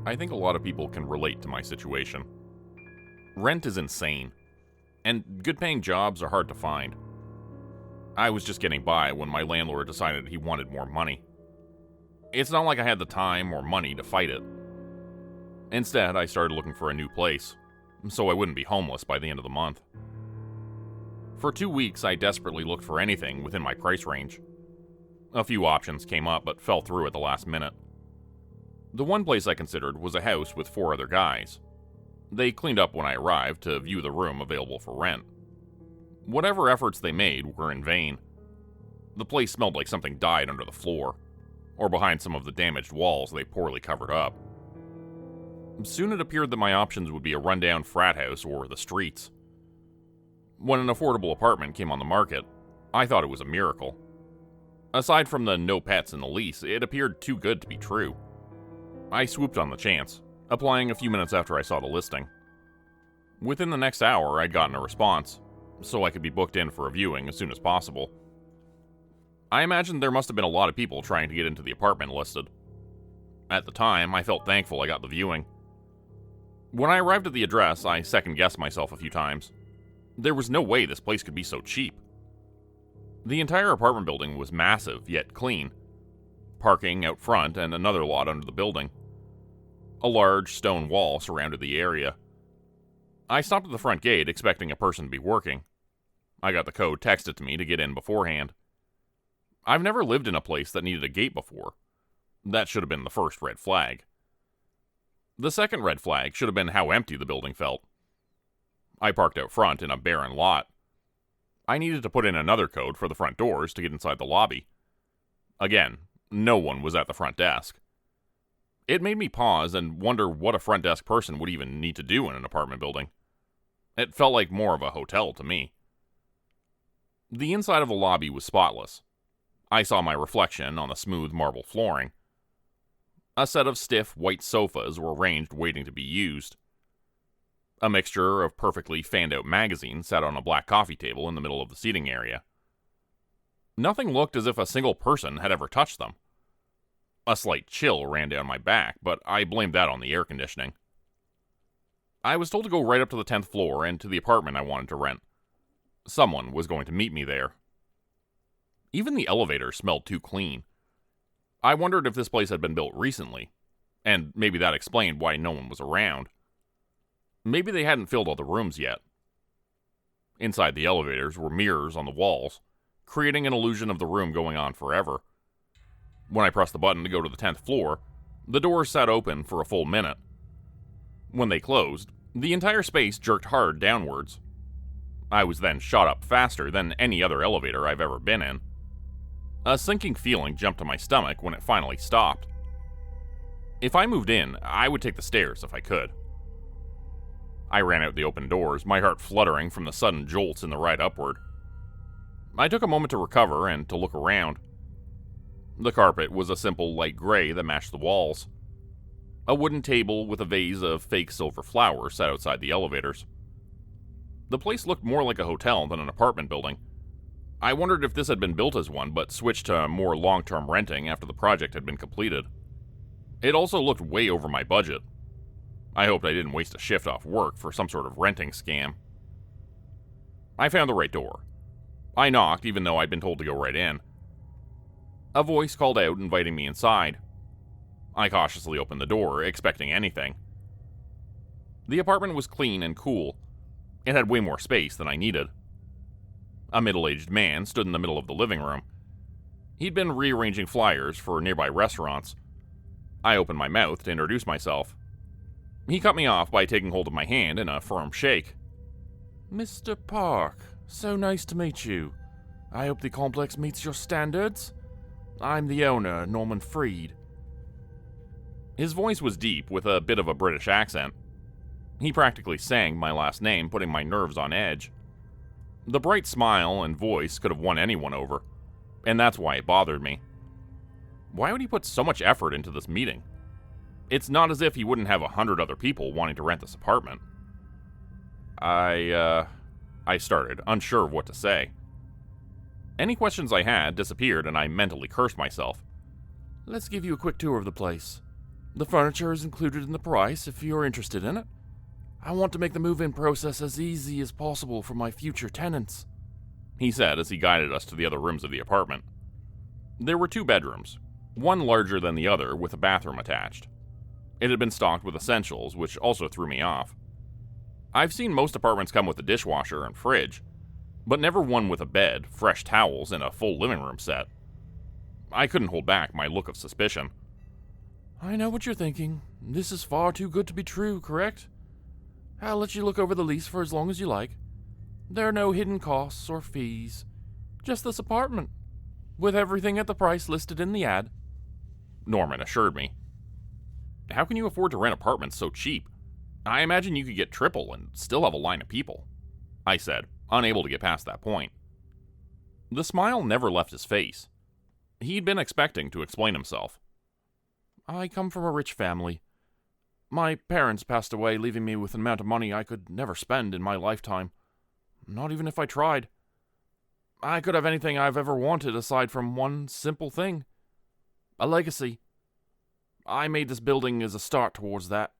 I think a lot of people can relate to my situation. Rent is insane, and good-paying jobs are hard to find. I was just getting by when my landlord decided he wanted more money. It's not like I had the time or money to fight it. Instead, I started looking for a new place, so I wouldn't be homeless by the end of the month. For 2 weeks, I desperately looked for anything within my price range. A few options came up, but fell through at the last minute. The one place I considered was a house with 4 other guys. They cleaned up when I arrived to view the room available for rent. Whatever efforts they made were in vain. The place smelled like something died under the floor, or behind some of the damaged walls they poorly covered up. Soon it appeared that my options would be a rundown frat house or the streets. When an affordable apartment came on the market, I thought it was a miracle. Aside from the no pets in the lease, it appeared too good to be true. I swooped on the chance, applying a few minutes after I saw the listing. Within the next hour, I'd gotten a response, so I could be booked in for a viewing as soon as possible. I imagined there must have been a lot of people trying to get into the apartment listed. At the time, I felt thankful I got the viewing. When I arrived at the address, I second-guessed myself a few times. There was no way this place could be so cheap. The entire apartment building was massive, yet clean. Parking out front and another lot under the building. A large stone wall surrounded the area. I stopped at the front gate expecting a person to be working. I got the code texted to me to get in beforehand. I've never lived in a place that needed a gate before. That should have been the first red flag. The second red flag should have been how empty the building felt. I parked out front in a barren lot. I needed to put in another code for the front doors to get inside the lobby. Again, no one was at the front desk. It made me pause and wonder what a front desk person would even need to do in an apartment building. It felt like more of a hotel to me. The inside of the lobby was spotless. I saw my reflection on the smooth marble flooring. A set of stiff white sofas were arranged waiting to be used. A mixture of perfectly fanned-out magazines sat on a black coffee table in the middle of the seating area. Nothing looked as if a single person had ever touched them. A slight chill ran down my back, but I blamed that on the air conditioning. I was told to go right up to the 10th floor and to the apartment I wanted to rent. Someone was going to meet me there. Even the elevator smelled too clean. I wondered if this place had been built recently, and maybe that explained why no one was around. Maybe they hadn't filled all the rooms yet. Inside the elevators were mirrors on the walls, creating an illusion of the room going on forever. When I pressed the button to go to the 10th floor, the doors sat open for a full minute. When they closed, the entire space jerked hard downwards. I was then shot up faster than any other elevator I've ever been in. A sinking feeling jumped to my stomach when it finally stopped. If I moved in, I would take the stairs if I could. I ran out the open doors, my heart fluttering from the sudden jolts in the ride upward. I took a moment to recover and to look around. The carpet was a simple light gray that matched the walls. A wooden table with a vase of fake silver flowers sat outside the elevators. The place looked more like a hotel than an apartment building. I wondered if this had been built as one, but switched to more long-term renting after the project had been completed. It also looked way over my budget. I hoped I didn't waste a shift off work for some sort of renting scam. I found the right door. I knocked, even though I'd been told to go right in. A voice called out, inviting me inside. I cautiously opened the door, expecting anything. The apartment was clean and cool. It had way more space than I needed. A middle-aged man stood in the middle of the living room. He'd been rearranging flyers for nearby restaurants. I opened my mouth to introduce myself. He cut me off by taking hold of my hand in a firm shake. Mr. Park, so nice to meet you. I hope the complex meets your standards. I'm the owner, Norman Freed. His voice was deep, with a bit of a British accent. He practically sang my last name, putting my nerves on edge. The bright smile and voice could have won anyone over, and that's why it bothered me. Why would he put so much effort into this meeting? It's not as if he wouldn't have 100 other people wanting to rent this apartment. I started, unsure of what to say. Any questions I had disappeared, and I mentally cursed myself. Let's give you a quick tour of the place. The furniture is included in the price if you're interested in it. I want to make the move-in process as easy as possible for my future tenants," he said as he guided us to the other rooms of the apartment. There were 2 bedrooms, one larger than the other with a bathroom attached. It had been stocked with essentials, which also threw me off. I've seen most apartments come with a dishwasher and fridge, but never one with a bed, fresh towels, and a full living room set. I couldn't hold back my look of suspicion. "I know what you're thinking. This is far too good to be true, correct? I'll let you look over the lease for as long as you like. There are no hidden costs or fees. Just this apartment, with everything at the price listed in the ad," Norman assured me. How can you afford to rent apartments so cheap? I imagine you could get triple and still have a line of people, I said, unable to get past that point. The smile never left his face. He'd been expecting to explain himself. "I come from a rich family. My parents passed away, leaving me with an amount of money I could never spend in my lifetime. Not even if I tried. I could have anything I've ever wanted aside from one simple thing. A legacy. I made this building as a start towards that."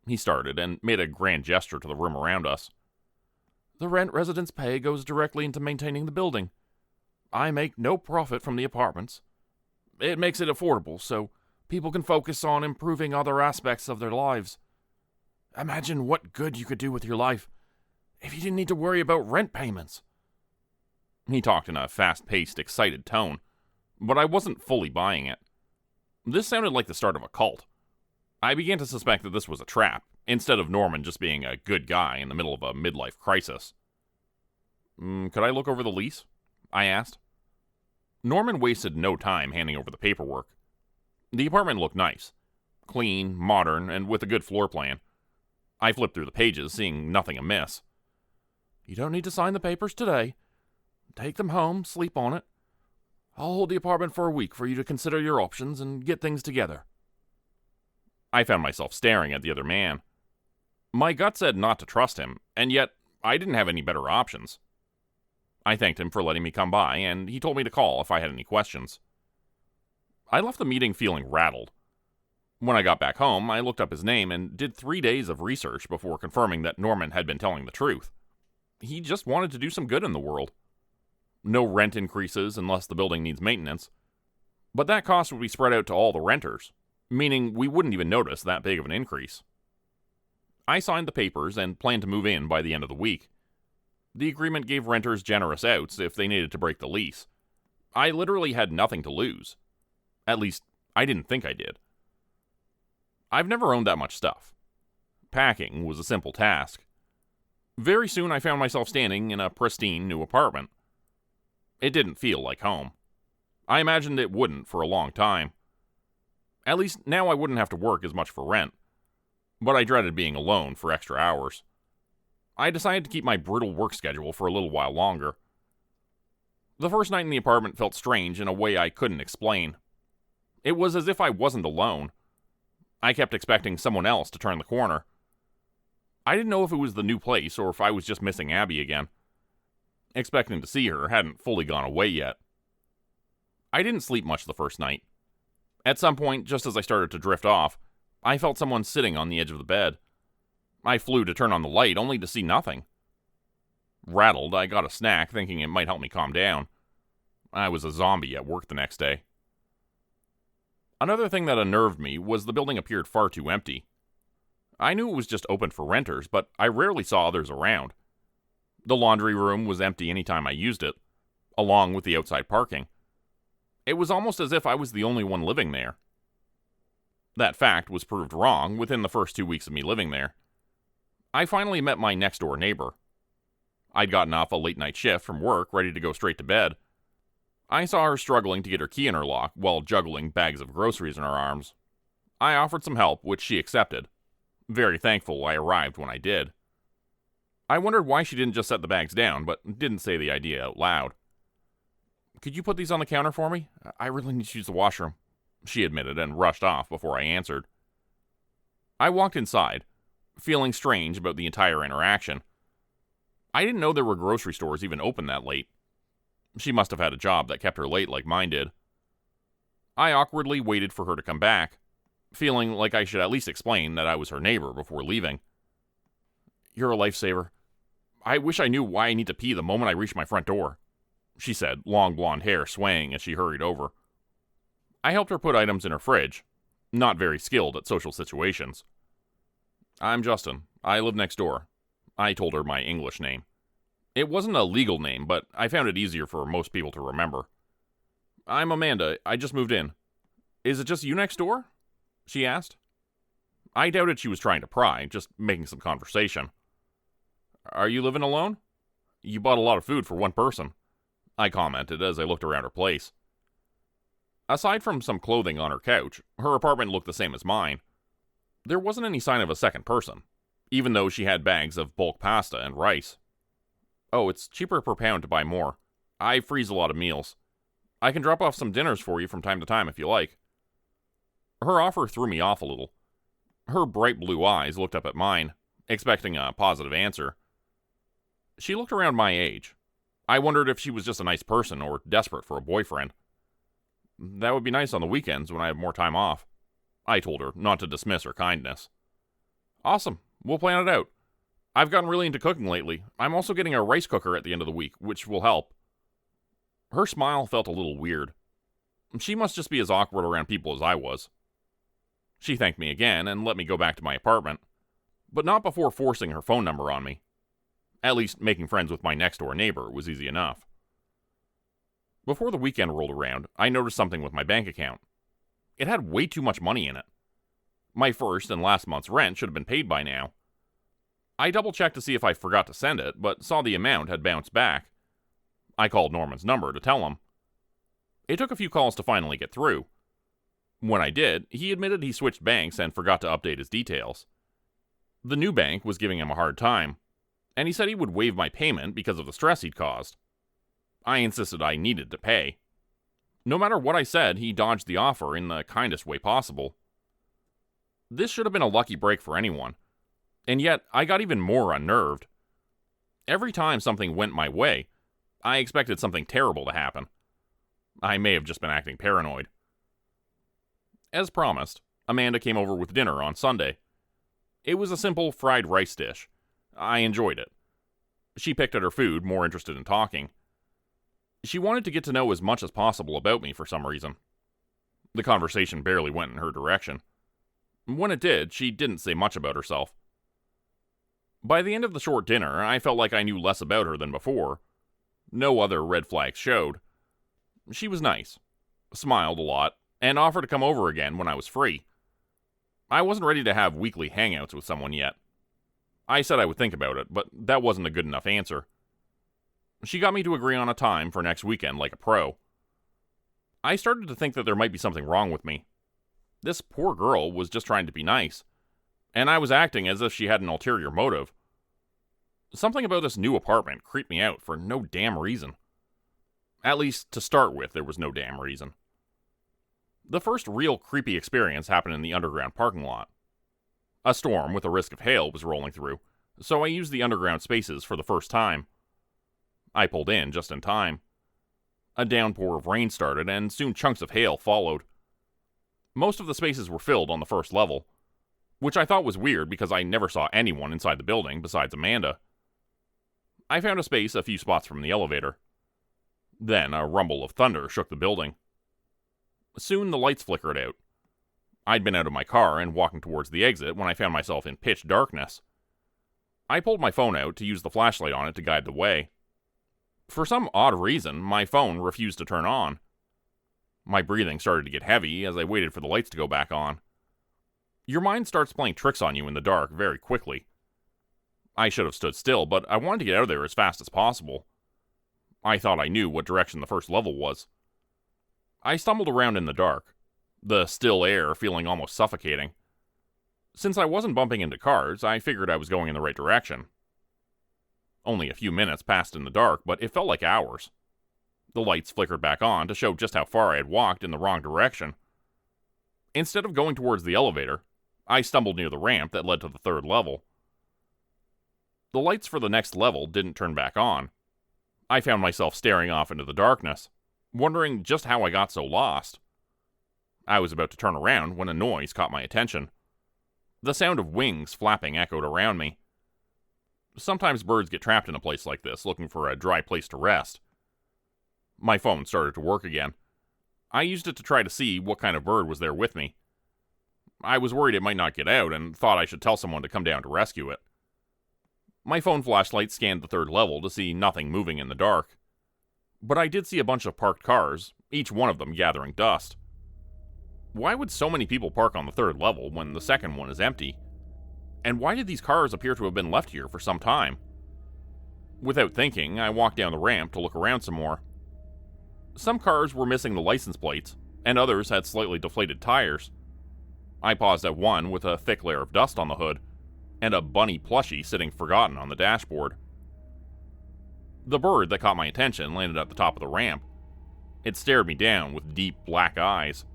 He started and made a grand gesture to the room around us. "The rent residents pay goes directly into maintaining the building. I make no profit from the apartments. It makes it affordable so people can focus on improving other aspects of their lives. Imagine what good you could do with your life if you didn't need to worry about rent payments." He talked in a fast-paced, excited tone, but I wasn't fully buying it. This sounded like the start of a cult. I began to suspect that this was a trap, instead of Norman just being a good guy in the middle of a midlife crisis. Could I look over the lease?" I asked. Norman wasted no time handing over the paperwork. The apartment looked nice. Clean, modern, and with a good floor plan. I flipped through the pages, seeing nothing amiss. "You don't need to sign the papers today. Take them home, sleep on it. I'll hold the apartment for a week for you to consider your options and get things together." I found myself staring at the other man. My gut said not to trust him, and yet I didn't have any better options. I thanked him for letting me come by, and he told me to call if I had any questions. I left the meeting feeling rattled. When I got back home, I looked up his name and did 3 days of research before confirming that Norman had been telling the truth. He just wanted to do some good in the world. No rent increases unless the building needs maintenance, but that cost would be spread out to all the renters, meaning we wouldn't even notice that big of an increase. I signed the papers and planned to move in by the end of the week. The agreement gave renters generous outs if they needed to break the lease. I literally had nothing to lose. At least, I didn't think I did. I've never owned that much stuff. Packing was a simple task. Very soon I found myself standing in a pristine new apartment. It didn't feel like home. I imagined it wouldn't for a long time. At least now I wouldn't have to work as much for rent. But I dreaded being alone for extra hours. I decided to keep my brutal work schedule for a little while longer. The first night in the apartment felt strange in a way I couldn't explain. It was as if I wasn't alone. I kept expecting someone else to turn the corner. I didn't know if it was the new place or if I was just missing Abby again. Expecting to see her hadn't fully gone away yet. I didn't sleep much the first night. At some point, just as I started to drift off, I felt someone sitting on the edge of the bed. I flew to turn on the light, only to see nothing. Rattled, I got a snack, thinking it might help me calm down. I was a zombie at work the next day. Another thing that unnerved me was the building appeared far too empty. I knew it was just open for renters, but I rarely saw others around. The laundry room was empty any time I used it, along with the outside parking. It was almost as if I was the only one living there. That fact was proved wrong within the first 2 weeks of me living there. I finally met my next-door neighbor. I'd gotten off a late-night shift from work, ready to go straight to bed. I saw her struggling to get her key in her lock while juggling bags of groceries in her arms. I offered some help, which she accepted. Very thankful I arrived when I did. I wondered why she didn't just set the bags down, but didn't say the idea out loud. "Could you put these on the counter for me? I really need to use the washroom," she admitted and rushed off before I answered. I walked inside, feeling strange about the entire interaction. I didn't know there were grocery stores even open that late. She must have had a job that kept her late like mine did. I awkwardly waited for her to come back. feeling like I should at least explain that I was her neighbor before leaving. "You're a lifesaver. I wish I knew why I need to pee the moment I reach my front door," she said, long blonde hair swaying as she hurried over. I helped her put items in her fridge, not very skilled at social situations. "I'm Justin. I live next door." I told her my English name. It wasn't a legal name, but I found it easier for most people to remember. "I'm Amanda. I just moved in." "Is it just you next door?" she asked. I doubted she was trying to pry, just making some conversation. "Are you living alone? You bought a lot of food for one person," I commented as I looked around her place. Aside from some clothing on her couch, her apartment looked the same as mine. There wasn't any sign of a second person, even though she had bags of bulk pasta and rice. "Oh, it's cheaper per pound to buy more. I freeze a lot of meals. I can drop off some dinners for you from time to time if you like." Her offer threw me off a little. Her bright blue eyes looked up at mine, expecting a positive answer. She looked around my age. I wondered if she was just a nice person or desperate for a boyfriend. "That would be nice on the weekends when I have more time off," I told her, not to dismiss her kindness. "Awesome. We'll plan it out. I've gotten really into cooking lately. I'm also getting a rice cooker at the end of the week, which will help." Her smile felt a little weird. She must just be as awkward around people as I was. She thanked me again and let me go back to my apartment, but not before forcing her phone number on me. At least making friends with my next-door neighbor was easy enough. Before the weekend rolled around, I noticed something with my bank account. It had way too much money in it. My first and last month's rent should have been paid by now. I double-checked to see if I forgot to send it, but saw the amount had bounced back. I called Norman's number to tell him. It took a few calls to finally get through. When I did, he admitted he switched banks and forgot to update his details. The new bank was giving him a hard time, and he said he would waive my payment because of the stress he'd caused. I insisted I needed to pay. No matter what I said, he dodged the offer in the kindest way possible. This should have been a lucky break for anyone, and yet I got even more unnerved. Every time something went my way, I expected something terrible to happen. I may have just been acting paranoid. As promised, Amanda came over with dinner on Sunday. It was a simple fried rice dish. I enjoyed it. She picked at her food, more interested in talking. She wanted to get to know as much as possible about me for some reason. The conversation barely went in her direction. When it did, she didn't say much about herself. By the end of the short dinner, I felt like I knew less about her than before. No other red flags showed. She was nice, smiled a lot, and offered to come over again when I was free. I wasn't ready to have weekly hangouts with someone yet. I said I would think about it, but that wasn't a good enough answer. She got me to agree on a time for next weekend like a pro. I started to think that there might be something wrong with me. This poor girl was just trying to be nice, and I was acting as if she had an ulterior motive. Something about this new apartment creeped me out for no damn reason. At least, to start with, there was no damn reason. The first real creepy experience happened in the underground parking lot. A storm with a risk of hail was rolling through, so I used the underground spaces for the first time. I pulled in just in time. A downpour of rain started, and soon chunks of hail followed. Most of the spaces were filled on the first level, which I thought was weird because I never saw anyone inside the building besides Amanda. I found a space a few spots from the elevator. Then a rumble of thunder shook the building. Soon the lights flickered out. I'd been out of my car and walking towards the exit when I found myself in pitch darkness. I pulled my phone out to use the flashlight on it to guide the way. For some odd reason, my phone refused to turn on. My breathing started to get heavy as I waited for the lights to go back on. Your mind starts playing tricks on you in the dark very quickly. I should have stood still, but I wanted to get out of there as fast as possible. I thought I knew what direction the first level was. I stumbled around in the dark, the still air feeling almost suffocating. Since I wasn't bumping into cars, I figured I was going in the right direction. Only a few minutes passed in the dark, but it felt like hours. The lights flickered back on to show just how far I had walked in the wrong direction. Instead of going towards the elevator, I stumbled near the ramp that led to the third level. The lights for the next level didn't turn back on. I found myself staring off into the darkness, wondering just how I got so lost. I was about to turn around when a noise caught my attention. The sound of wings flapping echoed around me. Sometimes birds get trapped in a place like this, looking for a dry place to rest. My phone started to work again. I used it to try to see what kind of bird was there with me. I was worried it might not get out and thought I should tell someone to come down to rescue it. My phone flashlight scanned the third level to see nothing moving in the dark. But I did see a bunch of parked cars, each one of them gathering dust. Why would so many people park on the third level when the second one is empty? And why did these cars appear to have been left here for some time? Without thinking, I walked down the ramp to look around some more. Some cars were missing the license plates, and others had slightly deflated tires. I paused at one with a thick layer of dust on the hood, and a bunny plushie sitting forgotten on the dashboard. The bird that caught my attention landed at the top of the ramp. It stared me down with deep black eyes.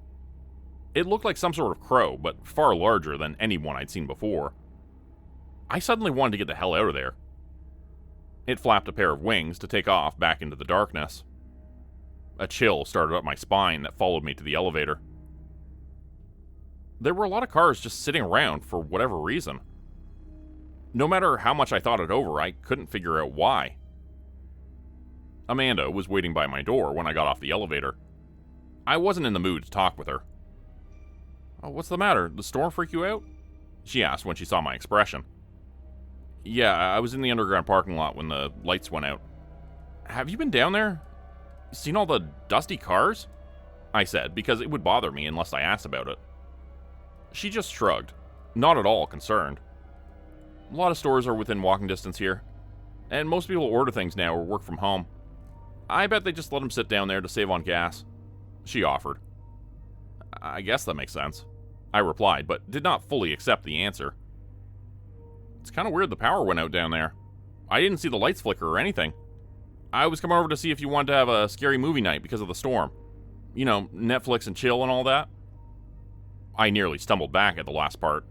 It looked like some sort of crow, but far larger than any one I'd seen before. I suddenly wanted to get the hell out of there. It flapped a pair of wings to take off back into the darkness. A chill started up my spine that followed me to the elevator. There were a lot of cars just sitting around for whatever reason. No matter how much I thought it over, I couldn't figure out why. Amanda was waiting by my door when I got off the elevator. I wasn't in the mood to talk with her. "Oh, what's the matter? The storm freak you out?" she asked when she saw my expression. "Yeah, I was in the underground parking lot when the lights went out." "Have you been down there? Seen all the dusty cars?" I said, because it would bother me unless I asked about it. She just shrugged, not at all concerned. "A lot of stores are within walking distance here, and most people order things now or work from home. I bet they just let them sit down there to save on gas," she offered. "I guess that makes sense," I replied, but did not fully accept the answer. "It's kind of weird the power went out down there. I didn't see the lights flicker or anything. I was coming over to see if you wanted to have a scary movie night because of the storm. You know, Netflix and chill and all that." I nearly stumbled back at the last part.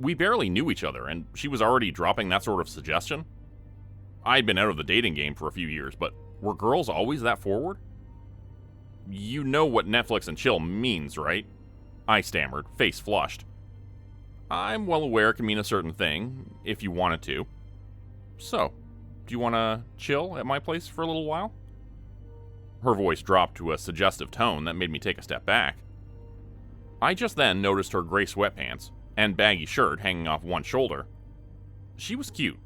We barely knew each other, and she was already dropping that sort of suggestion? I'd been out of the dating game for a few years, but were girls always that forward? "You know what Netflix and chill means, right?" I stammered, face flushed. "I'm well aware it can mean a certain thing, if you wanted to. So, do you want to chill at my place for a little while?" Her voice dropped to a suggestive tone that made me take a step back. I just then noticed her gray sweatpants and baggy shirt hanging off one shoulder. She was cute.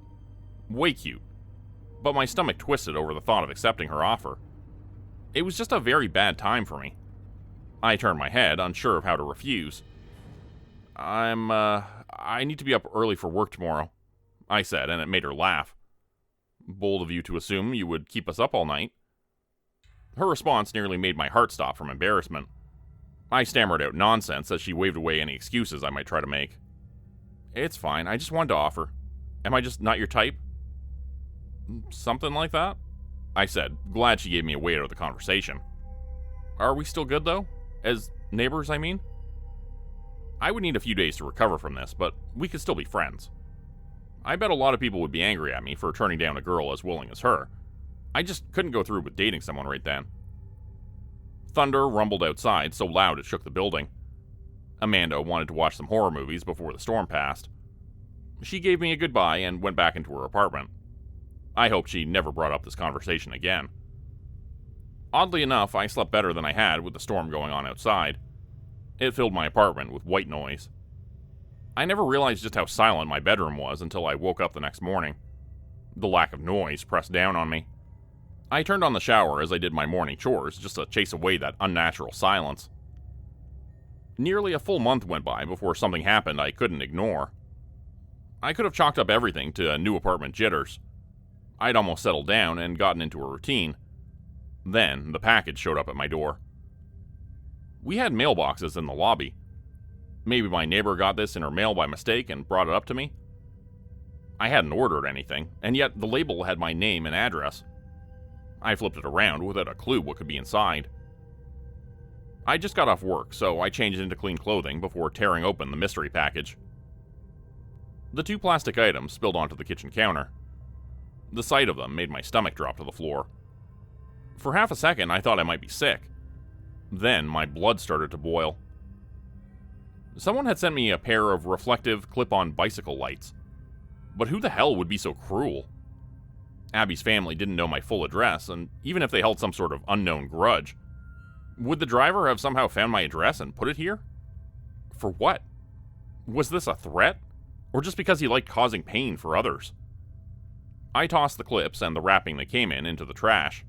Way cute. But my stomach twisted over the thought of accepting her offer. It was just a very bad time for me. I turned my head, unsure of how to refuse. I need to be up early for work tomorrow," I said, and it made her laugh. "Bold of you to assume you would keep us up all night." Her response nearly made my heart stop from embarrassment. I stammered out nonsense as she waved away any excuses I might try to make. "It's fine, I just wanted to offer. Am I just not your type?" "Something like that," I said, glad she gave me a way out of the conversation. "Are we still good, though? As neighbors, I mean?" I would need a few days to recover from this, but we could still be friends. I bet a lot of people would be angry at me for turning down a girl as willing as her. I just couldn't go through with dating someone right then. Thunder rumbled outside so loud it shook the building. Amanda wanted to watch some horror movies before the storm passed. She gave me a goodbye and went back into her apartment. I hoped she never brought up this conversation again. Oddly enough, I slept better than I had with the storm going on outside. It filled my apartment with white noise. I never realized just how silent my bedroom was until I woke up the next morning. The lack of noise pressed down on me. I turned on the shower as I did my morning chores just to chase away that unnatural silence. Nearly a full month went by before something happened I couldn't ignore. I could have chalked up everything to new apartment jitters. I'd almost settled down and gotten into a routine. Then the package showed up at my door. We had mailboxes in the lobby. Maybe my neighbor got this in her mail by mistake and brought it up to me. I hadn't ordered anything, and yet the label had my name and address. I flipped it around without a clue what could be inside. I just got off work, so I changed into clean clothing before tearing open the mystery package. The two plastic items spilled onto the kitchen counter. The sight of them made my stomach drop to the floor. For half a second, I thought I might be sick. Then my blood started to boil, Someone had sent me a pair of reflective, clip-on bicycle lights. But who the hell would be so cruel? Abby's family didn't know my full address, and even if they held some sort of unknown grudge, would the driver have somehow found my address and put it here? For what? Was this a threat? Or just because he liked causing pain for others? I tossed the clips and the wrapping that came in into the trash.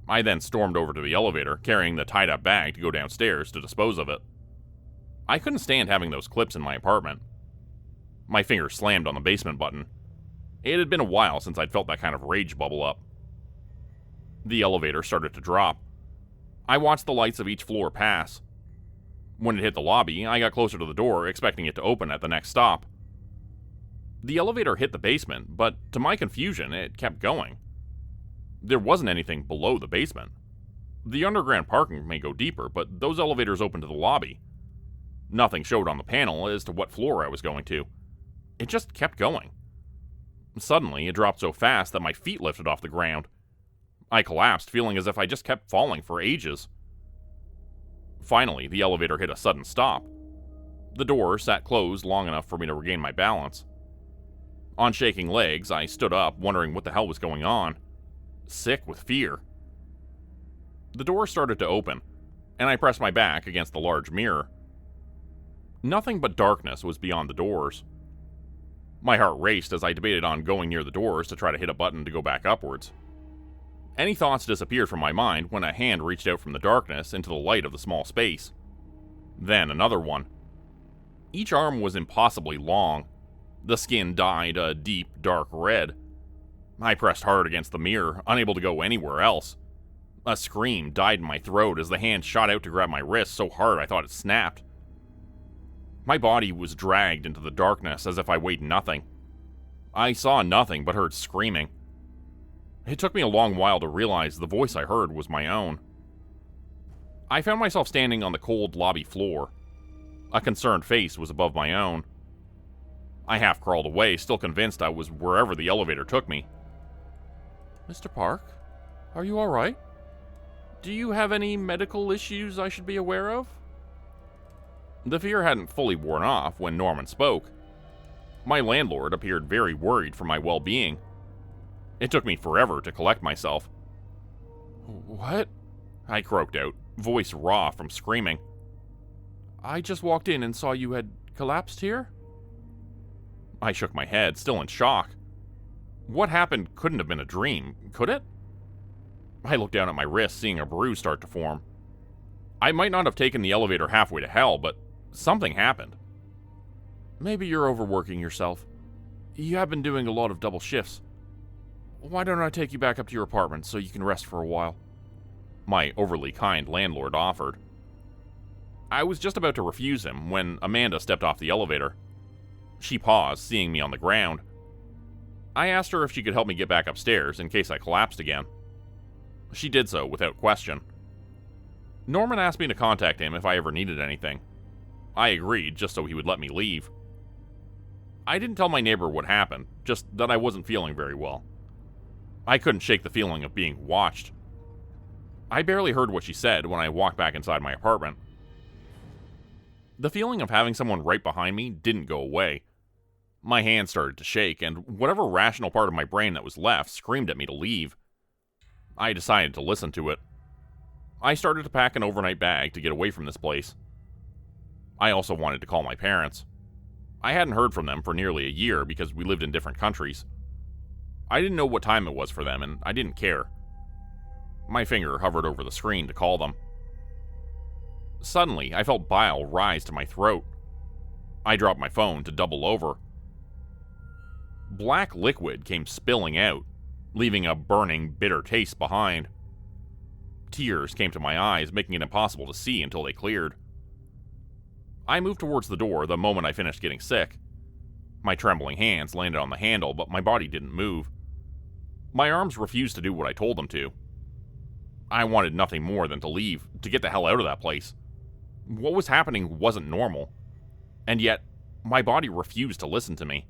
I then stormed over to the elevator, carrying the tied-up bag to go downstairs to dispose of it. I couldn't stand having those clips in my apartment. My finger slammed on the basement button. It had been a while since I'd felt that kind of rage bubble up. The elevator started to drop. I watched the lights of each floor pass. When it hit the lobby, I got closer to the door, expecting it to open at the next stop. The elevator hit the basement, but to my confusion, it kept going. There wasn't anything below the basement. The underground parking may go deeper, but those elevators open to the lobby. Nothing showed on the panel as to what floor I was going to. It just kept going. Suddenly, it dropped so fast that my feet lifted off the ground. I collapsed, feeling as if I just kept falling for ages. Finally, the elevator hit a sudden stop. The door sat closed long enough for me to regain my balance. On shaking legs, I stood up, wondering what the hell was going on. Sick with fear. The door started to open, and I pressed my back against the large mirror. Nothing but darkness was beyond the doors. My heart raced as I debated on going near the doors to try to hit a button to go back upwards. Any thoughts disappeared from my mind when a hand reached out from the darkness into the light of the small space. Then another one. Each arm was impossibly long. The skin dyed a deep, dark red. I pressed hard against the mirror, unable to go anywhere else. A scream died in my throat as the hand shot out to grab my wrist so hard I thought it snapped. My body was dragged into the darkness as if I weighed nothing. I saw nothing but heard screaming. It took me a long while to realize the voice I heard was my own. I found myself standing on the cold lobby floor. A concerned face was above my own. I half crawled away, still convinced I was wherever the elevator took me. Mr. Park, are you all right? Do you have any medical issues I should be aware of? The fear hadn't fully worn off when Norman spoke. My landlord appeared very worried for my well-being. It took me forever to collect myself. What? I croaked out, voice raw from screaming. I just walked in and saw you had collapsed here? I shook my head, still in shock. What happened couldn't have been a dream, could it? I looked down at my wrist, seeing a bruise start to form. I might not have taken the elevator halfway to hell, but something happened. Maybe you're overworking yourself. You have been doing a lot of double shifts. Why don't I take you back up to your apartment so you can rest for a while? My overly kind landlord offered. I was just about to refuse him when Amanda stepped off the elevator. She paused, seeing me on the ground. I asked her if she could help me get back upstairs in case I collapsed again. She did so without question. Norman asked me to contact him if I ever needed anything. I agreed, just so he would let me leave. I didn't tell my neighbor what happened, just that I wasn't feeling very well. I couldn't shake the feeling of being watched. I barely heard what she said when I walked back inside my apartment. The feeling of having someone right behind me didn't go away. My hand started to shake, and whatever rational part of my brain that was left screamed at me to leave. I decided to listen to it. I started to pack an overnight bag to get away from this place. I also wanted to call my parents. I hadn't heard from them for nearly a year because we lived in different countries. I didn't know what time it was for them, and I didn't care. My finger hovered over the screen to call them. Suddenly, I felt bile rise to my throat. I dropped my phone to double over. Black liquid came spilling out, leaving a burning, bitter taste behind. Tears came to my eyes, making it impossible to see until they cleared. I moved towards the door the moment I finished getting sick. My trembling hands landed on the handle, but my body didn't move. My arms refused to do what I told them to. I wanted nothing more than to leave, to get the hell out of that place. What was happening wasn't normal. And yet, my body refused to listen to me.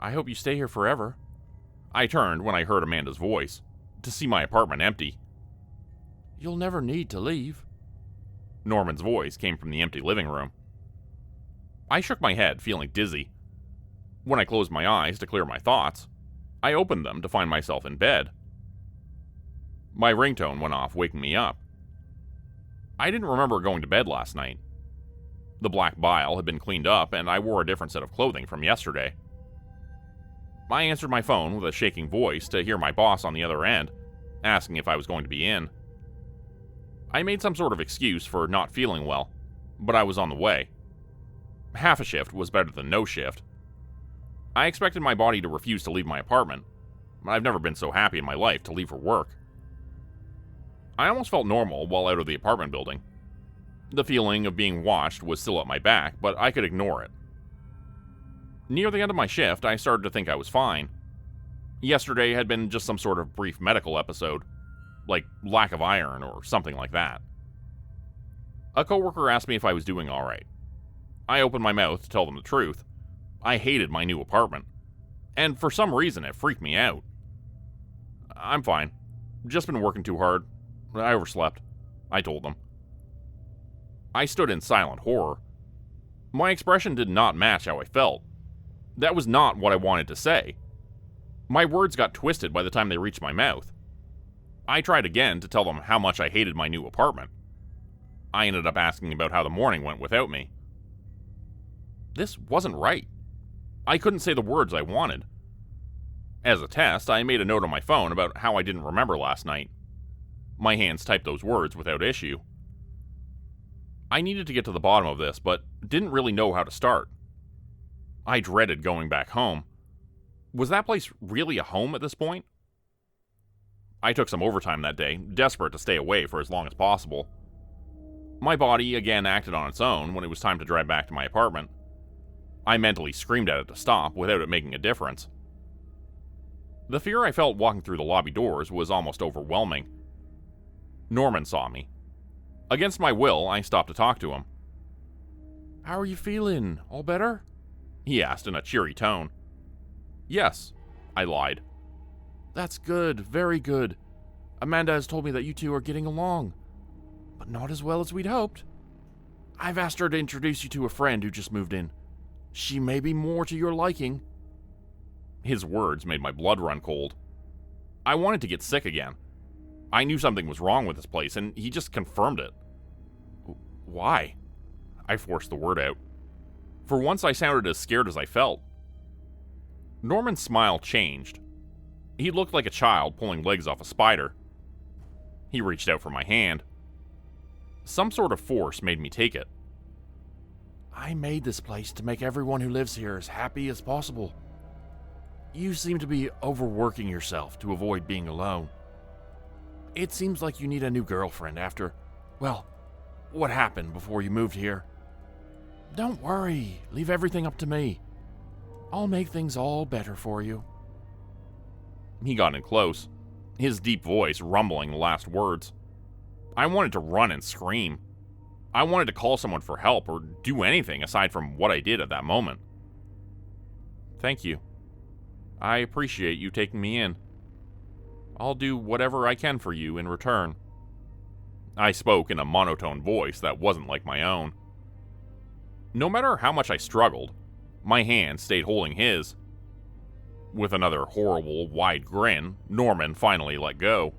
I hope you stay here forever. I turned when I heard Amanda's voice, to see my apartment empty. You'll never need to leave. Norman's voice came from the empty living room. I shook my head, feeling dizzy. When I closed my eyes to clear my thoughts, I opened them to find myself in bed. My ringtone went off, waking me up. I didn't remember going to bed last night. The black bile had been cleaned up, and I wore a different set of clothing from yesterday. I answered my phone with a shaking voice to hear my boss on the other end, asking if I was going to be in. I made some sort of excuse for not feeling well, but I was on the way. Half a shift was better than no shift. I expected my body to refuse to leave my apartment. I've never been so happy in my life to leave for work. I almost felt normal while out of the apartment building. The feeling of being watched was still at my back, but I could ignore it. Near the end of my shift, I started to think I was fine. Yesterday had been just some sort of brief medical episode, like lack of iron or something like that. A coworker asked me if I was doing all right. I opened my mouth to tell them the truth. I hated my new apartment, and for some reason it freaked me out. I'm fine. Just been working too hard. I overslept, I told them. I stood in silent horror. My expression did not match how I felt. That was not what I wanted to say. My words got twisted by the time they reached my mouth. I tried again to tell them how much I hated my new apartment. I ended up asking about how the morning went without me. This wasn't right. I couldn't say the words I wanted. As a test, I made a note on my phone about how I didn't remember last night. My hands typed those words without issue. I needed to get to the bottom of this, but didn't really know how to start. I dreaded going back home. Was that place really a home at this point? I took some overtime that day, desperate to stay away for as long as possible. My body again acted on its own when it was time to drive back to my apartment. I mentally screamed at it to stop without it making a difference. The fear I felt walking through the lobby doors was almost overwhelming. Norman saw me. Against my will, I stopped to talk to him. How are you feeling? All better? He asked in a cheery tone. Yes, I lied. That's good, very good. Amanda has told me that you two are getting along, but not as well as we'd hoped. I've asked her to introduce you to a friend who just moved in. She may be more to your liking. His words made my blood run cold. I wanted to get sick again. I knew something was wrong with this place, and he just confirmed it. Why? I forced the word out. For once, I sounded as scared as I felt. Norman's smile changed. He looked like a child pulling legs off a spider. He reached out for my hand. Some sort of force made me take it. I made this place to make everyone who lives here as happy as possible. You seem to be overworking yourself to avoid being alone. It seems like you need a new girlfriend after, well, what happened before you moved here. Don't worry, leave everything up to me. I'll make things all better for you. He got in close, his deep voice rumbling the last words. I wanted to run and scream. I wanted to call someone for help or do anything aside from what I did at that moment. Thank you. I appreciate you taking me in. I'll do whatever I can for you in return. I spoke in a monotone voice that wasn't like my own. No matter how much I struggled, my hand stayed holding his. With another horrible, wide grin, Norman finally let go.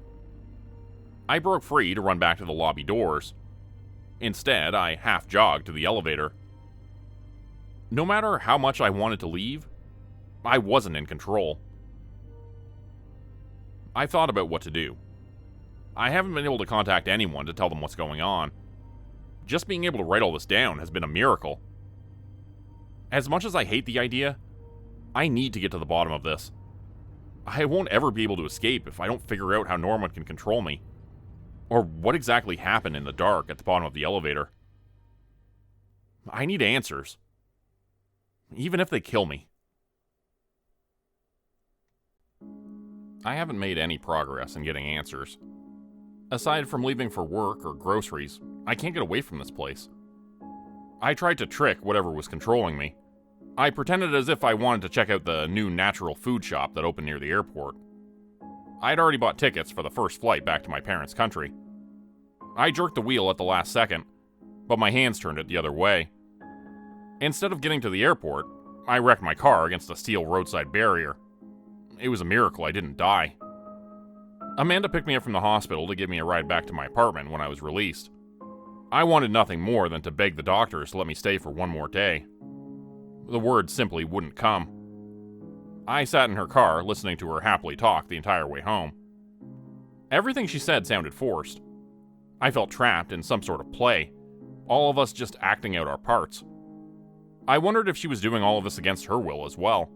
I broke free to run back to the lobby doors. Instead, I half-jogged to the elevator. No matter how much I wanted to leave, I wasn't in control. I thought about what to do. I haven't been able to contact anyone to tell them what's going on. Just being able to write all this down has been a miracle. As much as I hate the idea, I need to get to the bottom of this. I won't ever be able to escape if I don't figure out how Norman can control me, or what exactly happened in the dark at the bottom of the elevator. I need answers, even if they kill me. I haven't made any progress in getting answers. Aside from leaving for work or groceries, I can't get away from this place. I tried to trick whatever was controlling me. I pretended as if I wanted to check out the new natural food shop that opened near the airport. I'd already bought tickets for the first flight back to my parents' country. I jerked the wheel at the last second, but my hands turned it the other way. Instead of getting to the airport, I wrecked my car against a steel roadside barrier. It was a miracle I didn't die. Amanda picked me up from the hospital to give me a ride back to my apartment when I was released. I wanted nothing more than to beg the doctors to let me stay for one more day. The words simply wouldn't come. I sat in her car, listening to her happily talk the entire way home. Everything she said sounded forced. I felt trapped in some sort of play, all of us just acting out our parts. I wondered if she was doing all of this against her will as well.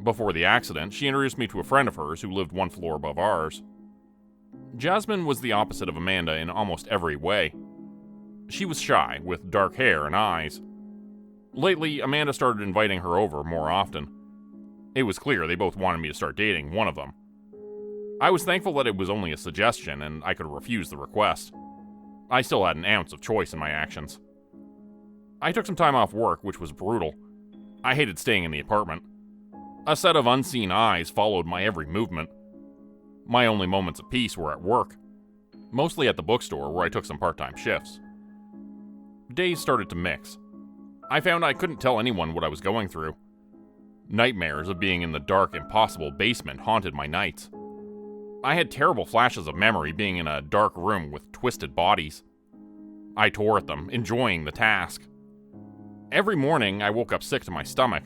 Before the accident, she introduced me to a friend of hers who lived one floor above ours. Jasmine was the opposite of Amanda in almost every way. She was shy, with dark hair and eyes. Lately, Amanda started inviting her over more often. It was clear they both wanted me to start dating one of them. I was thankful that it was only a suggestion and I could refuse the request. I still had an ounce of choice in my actions. I took some time off work, which was brutal. I hated staying in the apartment. A set of unseen eyes followed my every movement. My only moments of peace were at work, mostly at the bookstore where I took some part-time shifts. Days started to mix. I found I couldn't tell anyone what I was going through. Nightmares of being in the dark, impossible basement haunted my nights. I had terrible flashes of memory being in a dark room with twisted bodies. I tore at them, enjoying the task. Every morning, I woke up sick to my stomach.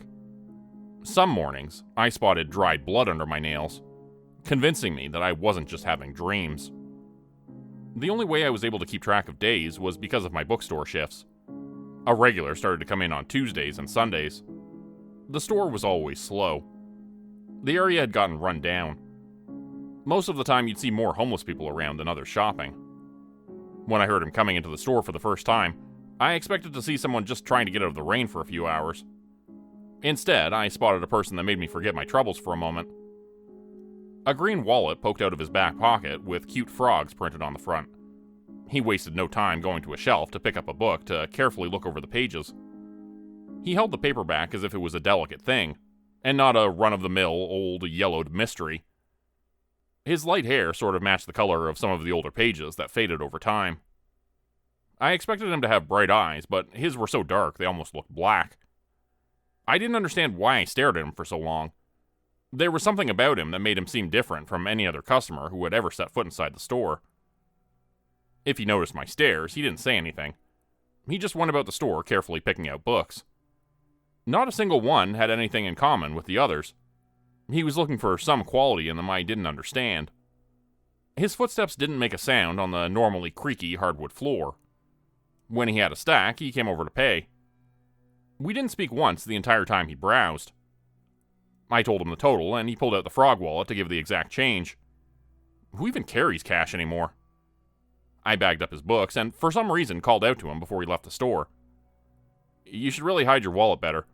Some mornings, I spotted dried blood under my nails, convincing me that I wasn't just having dreams. The only way I was able to keep track of days was because of my bookstore shifts. A regular started to come in on Tuesdays and Sundays. The store was always slow. The area had gotten run down. Most of the time, you'd see more homeless people around than others shopping. When I heard him coming into the store for the first time, I expected to see someone just trying to get out of the rain for a few hours. Instead, I spotted a person that made me forget my troubles for a moment. A green wallet poked out of his back pocket with cute frogs printed on the front. He wasted no time going to a shelf to pick up a book to carefully look over the pages. He held the paperback as if it was a delicate thing, and not a run-of-the-mill, old, yellowed mystery. His light hair sort of matched the color of some of the older pages that faded over time. I expected him to have bright eyes, but his were so dark they almost looked black. I didn't understand why I stared at him for so long. There was something about him that made him seem different from any other customer who had ever set foot inside the store. If he noticed my stares, he didn't say anything. He just went about the store carefully picking out books. Not a single one had anything in common with the others. He was looking for some quality in them I didn't understand. His footsteps didn't make a sound on the normally creaky hardwood floor. When he had a stack, he came over to pay. We didn't speak once the entire time he browsed. I told him the total, and he pulled out the frog wallet to give the exact change. Who even carries cash anymore? I bagged up his books, and for some reason called out to him before he left the store. You should really hide your wallet better.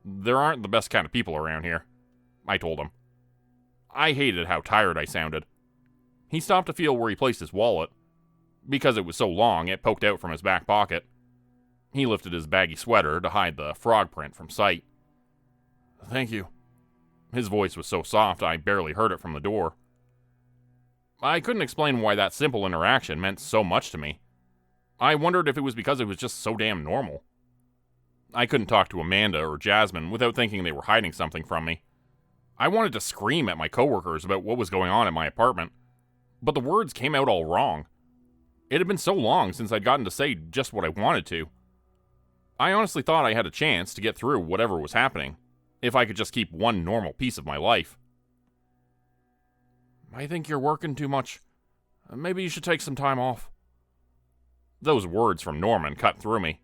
There aren't the best kind of people around here, I told him. I hated how tired I sounded. He stopped to feel where he placed his wallet. Because it was so long, it poked out from his back pocket. He lifted his baggy sweater to hide the frog print from sight. Thank you. His voice was so soft I barely heard it from the door. I couldn't explain why that simple interaction meant so much to me. I wondered if it was because it was just so damn normal. I couldn't talk to Amanda or Jasmine without thinking they were hiding something from me. I wanted to scream at my coworkers about what was going on in my apartment, but the words came out all wrong. It had been so long since I'd gotten to say just what I wanted to. I honestly thought I had a chance to get through whatever was happening, if I could just keep one normal piece of my life. I think you're working too much. Maybe you should take some time off. Those words from Norman cut through me.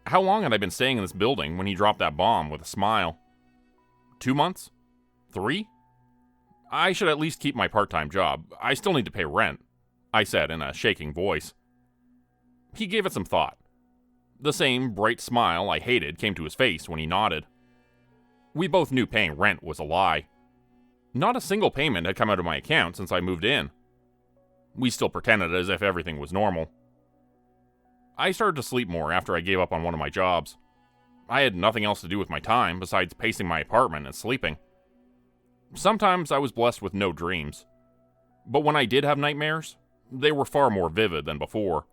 How long had I been staying in this building when he dropped that bomb with a smile? 2 months? 3? I should at least keep my part-time job. I still need to pay rent, I said in a shaking voice. He gave it some thought. The same bright smile I hated came to his face when he nodded. We both knew paying rent was a lie. Not a single payment had come out of my account since I moved in. We still pretended as if everything was normal. I started to sleep more after I gave up on one of my jobs. I had nothing else to do with my time besides pacing my apartment and sleeping. Sometimes I was blessed with no dreams. But when I did have nightmares, they were far more vivid than before.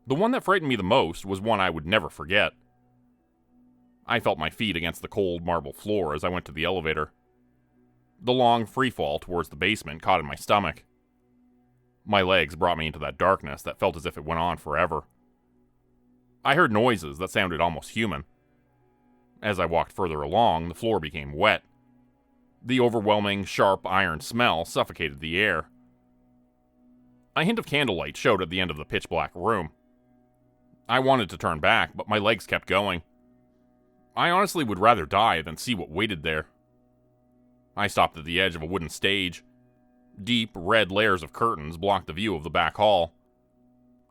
The one that frightened me the most was one I would never forget. I felt my feet against the cold marble floor as I went to the elevator. The long free fall towards the basement caught in my stomach. My legs brought me into that darkness that felt as if it went on forever. I heard noises that sounded almost human. As I walked further along, the floor became wet. The overwhelming, sharp iron smell suffocated the air. A hint of candlelight showed at the end of the pitch-black room. I wanted to turn back, but my legs kept going. I honestly would rather die than see what waited there. I stopped at the edge of a wooden stage. Deep, red layers of curtains blocked the view of the back hall.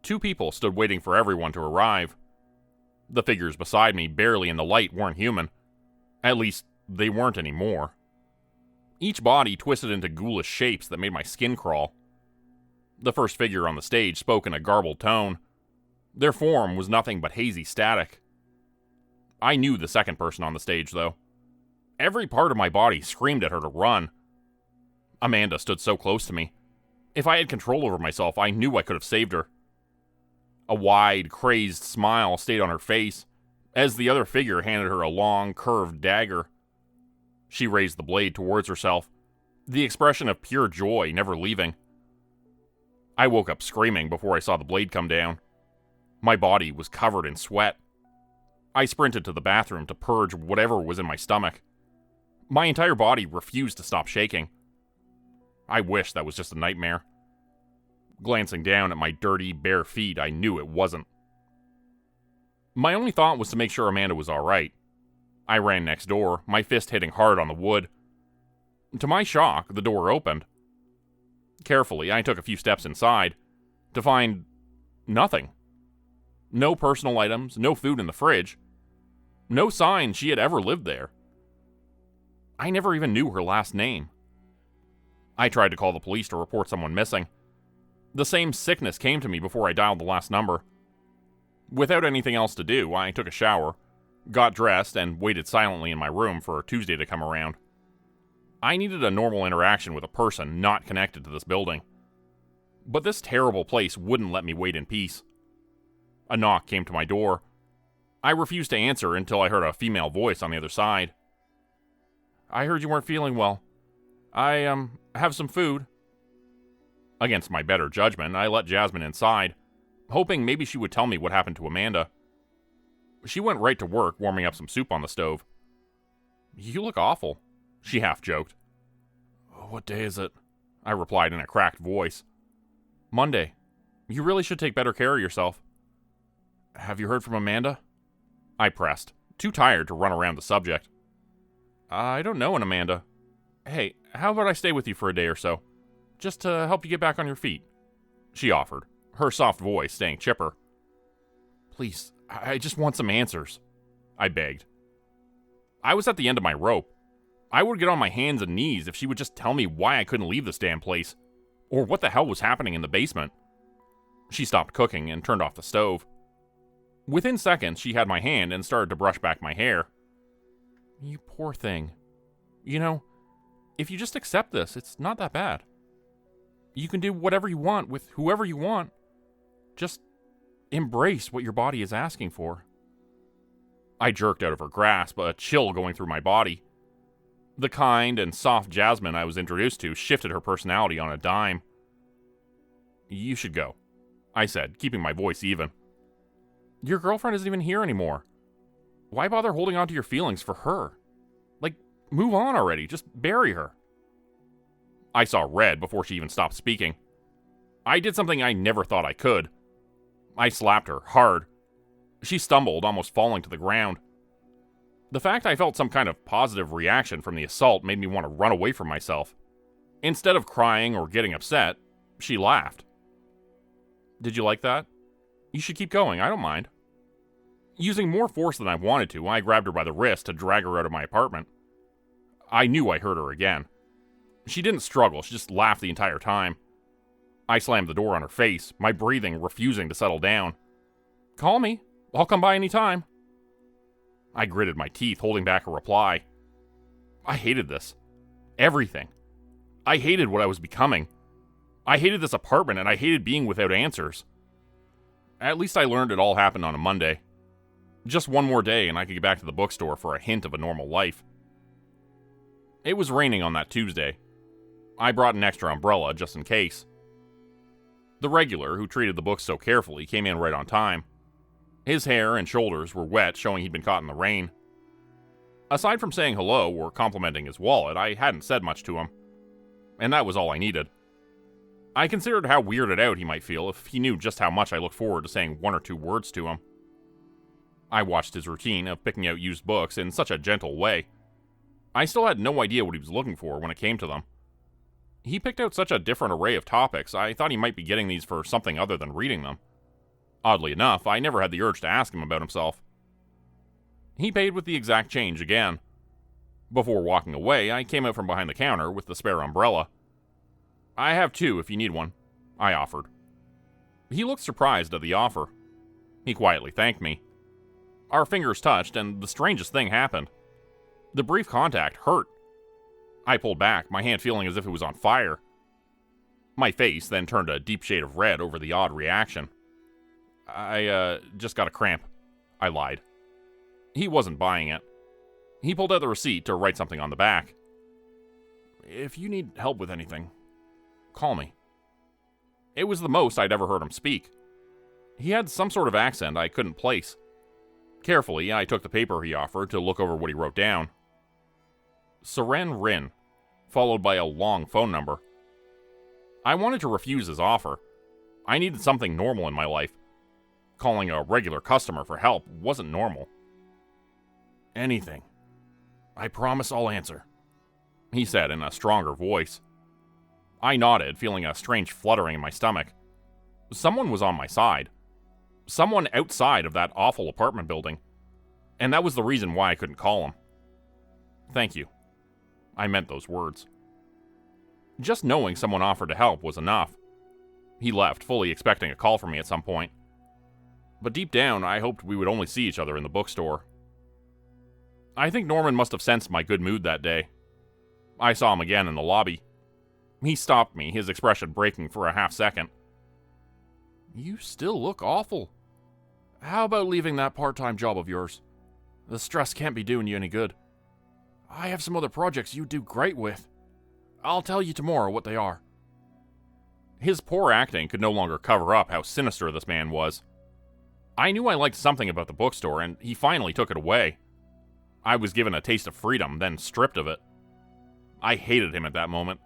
2 people stood waiting for everyone to arrive. The figures beside me, barely in the light, weren't human. At least, they weren't anymore. Each body twisted into ghoulish shapes that made my skin crawl. The first figure on the stage spoke in a garbled tone. Their form was nothing but hazy static. I knew the second person on the stage, though. Every part of my body screamed at her to run. Amanda stood so close to me. If I had control over myself, I knew I could have saved her. A wide, crazed smile stayed on her face as the other figure handed her a long, curved dagger. She raised the blade towards herself, the expression of pure joy never leaving. I woke up screaming before I saw the blade come down. My body was covered in sweat. I sprinted to the bathroom to purge whatever was in my stomach. My entire body refused to stop shaking. I wish that was just a nightmare. Glancing down at my dirty, bare feet, I knew it wasn't. My only thought was to make sure Amanda was alright. I ran next door, my fist hitting hard on the wood. To my shock, the door opened. Carefully, I took a few steps inside to find nothing. No personal items, no food in the fridge. No sign she had ever lived there. I never even knew her last name. I tried to call the police to report someone missing. The same sickness came to me before I dialed the last number. Without anything else to do, I took a shower, got dressed, and waited silently in my room for Tuesday to come around. I needed a normal interaction with a person not connected to this building. But this terrible place wouldn't let me wait in peace. A knock came to my door. I refused to answer until I heard a female voice on the other side. "I heard you weren't feeling well. I, have some food." Against my better judgment, I let Jasmine inside, hoping maybe she would tell me what happened to Amanda. She went right to work warming up some soup on the stove. "You look awful," she half joked. "What day is it?" I replied in a cracked voice. "Monday. You really should take better care of yourself." "Have you heard from Amanda?" I pressed, too tired to run around the subject. "I don't know an Amanda. Hey, how about I stay with you for a day or so? Just to help you get back on your feet," she offered, her soft voice staying chipper. "Please, I just want some answers," I begged. I was at the end of my rope. I would get on my hands and knees if she would just tell me why I couldn't leave this damn place, or what the hell was happening in the basement. She stopped cooking and turned off the stove. Within seconds, she had my hand and started to brush back my hair. "You poor thing. You know, if you just accept this, it's not that bad. You can do whatever you want with whoever you want. Just embrace what your body is asking for." I jerked out of her grasp, a chill going through my body. The kind and soft Jasmine I was introduced to shifted her personality on a dime. "You should go," I said, keeping my voice even. "Your girlfriend isn't even here anymore. Why bother holding on to your feelings for her? Like, move on already. Just bury her." I saw red before she even stopped speaking. I did something I never thought I could. I slapped her hard. She stumbled, almost falling to the ground. The fact I felt some kind of positive reaction from the assault made me want to run away from myself. Instead of crying or getting upset, she laughed. "Did you like that? You should keep going, I don't mind." Using more force than I wanted to, I grabbed her by the wrist to drag her out of my apartment. I knew I hurt her again. She didn't struggle, she just laughed the entire time. I slammed the door on her face, my breathing refusing to settle down. "Call me. I'll come by any time." I gritted my teeth, holding back a reply. I hated this. Everything. I hated what I was becoming. I hated this apartment, and I hated being without answers. At least I learned it all happened on a Monday. Just one more day and I could get back to the bookstore for a hint of a normal life. It was raining on that Tuesday. I brought an extra umbrella just in case. The regular, who treated the books so carefully, came in right on time. His hair and shoulders were wet, showing he'd been caught in the rain. Aside from saying hello or complimenting his wallet, I hadn't said much to him. And that was all I needed. I considered how weirded out he might feel if he knew just how much I looked forward to saying one or two words to him. I watched his routine of picking out used books in such a gentle way. I still had no idea what he was looking for when it came to them. He picked out such a different array of topics, I thought he might be getting these for something other than reading them. Oddly enough, I never had the urge to ask him about himself. He paid with the exact change again. Before walking away, I came out from behind the counter with the spare umbrella. "I have two if you need one," I offered. He looked surprised at the offer. He quietly thanked me. Our fingers touched, and the strangest thing happened. The brief contact hurt. I pulled back, my hand feeling as if it was on fire. My face then turned a deep shade of red over the odd reaction. I just got a cramp," I lied. He wasn't buying it. He pulled out the receipt to write something on the back. "If you need help with anything, call me." It was the most I'd ever heard him speak. He had some sort of accent I couldn't place. Carefully, I took the paper he offered to look over what he wrote down. Sarin Rin, followed by a long phone number. I wanted to refuse his offer. I needed something normal in my life. Calling a regular customer for help wasn't normal. "Anything. I promise I'll answer," he said in a stronger voice. I nodded, feeling a strange fluttering in my stomach. Someone was on my side. Someone outside of that awful apartment building. And that was the reason why I couldn't call him. Thank you. I meant those words. Just knowing someone offered to help was enough. He left, fully expecting a call from me at some point. But deep down, I hoped we would only see each other in the bookstore. I think Norman must have sensed my good mood that day. I saw him again in the lobby. He stopped me, his expression breaking for a half second. "You still look awful. How about leaving that part-time job of yours? The stress can't be doing you any good. I have some other projects you'd do great with. I'll tell you tomorrow what they are." His poor acting could no longer cover up how sinister this man was. I knew I liked something about the bookstore, and he finally took it away. I was given a taste of freedom, then stripped of it. I hated him at that moment.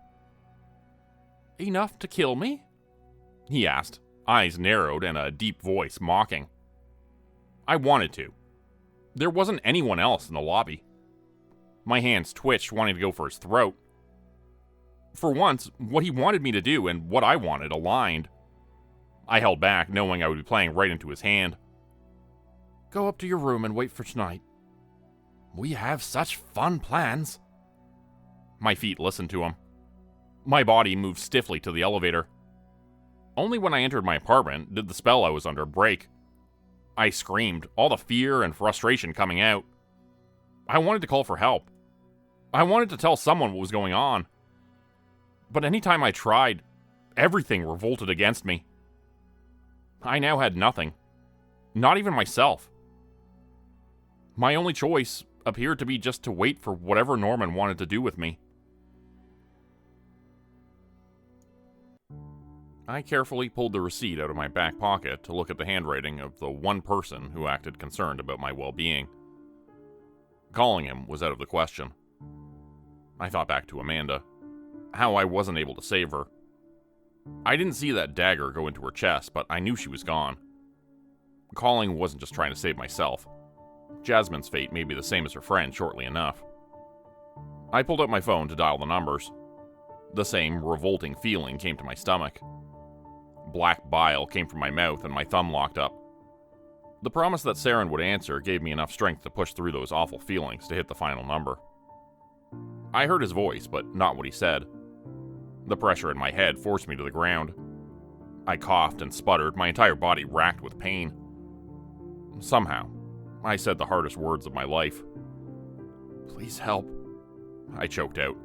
"Enough to kill me?" he asked, eyes narrowed and a deep voice mocking. I wanted to. There wasn't anyone else in the lobby. My hands twitched, wanting to go for his throat. For once, what he wanted me to do and what I wanted aligned. I held back, knowing I would be playing right into his hand. "Go up to your room and wait for tonight. We have such fun plans." My feet listened to him. My body moved stiffly to the elevator. Only when I entered my apartment did the spell I was under break. I screamed, all the fear and frustration coming out. I wanted to call for help. I wanted to tell someone what was going on. But anytime I tried, everything revolted against me. I now had nothing. Not even myself. My only choice appeared to be just to wait for whatever Norman wanted to do with me. I carefully pulled the receipt out of my back pocket to look at the handwriting of the one person who acted concerned about my well-being. Calling him was out of the question. I thought back to Amanda. How I wasn't able to save her. I didn't see that dagger go into her chest, but I knew she was gone. Calling wasn't just trying to save myself. Jasmine's fate may be the same as her friend shortly enough. I pulled out my phone to dial the numbers. The same revolting feeling came to my stomach. Black bile came from my mouth and my thumb locked up. The promise that Sarin would answer gave me enough strength to push through those awful feelings to hit the final number. I heard his voice, but not what he said. The pressure in my head forced me to the ground. I coughed and sputtered, my entire body racked with pain. Somehow, I said the hardest words of my life. "Please help," I choked out.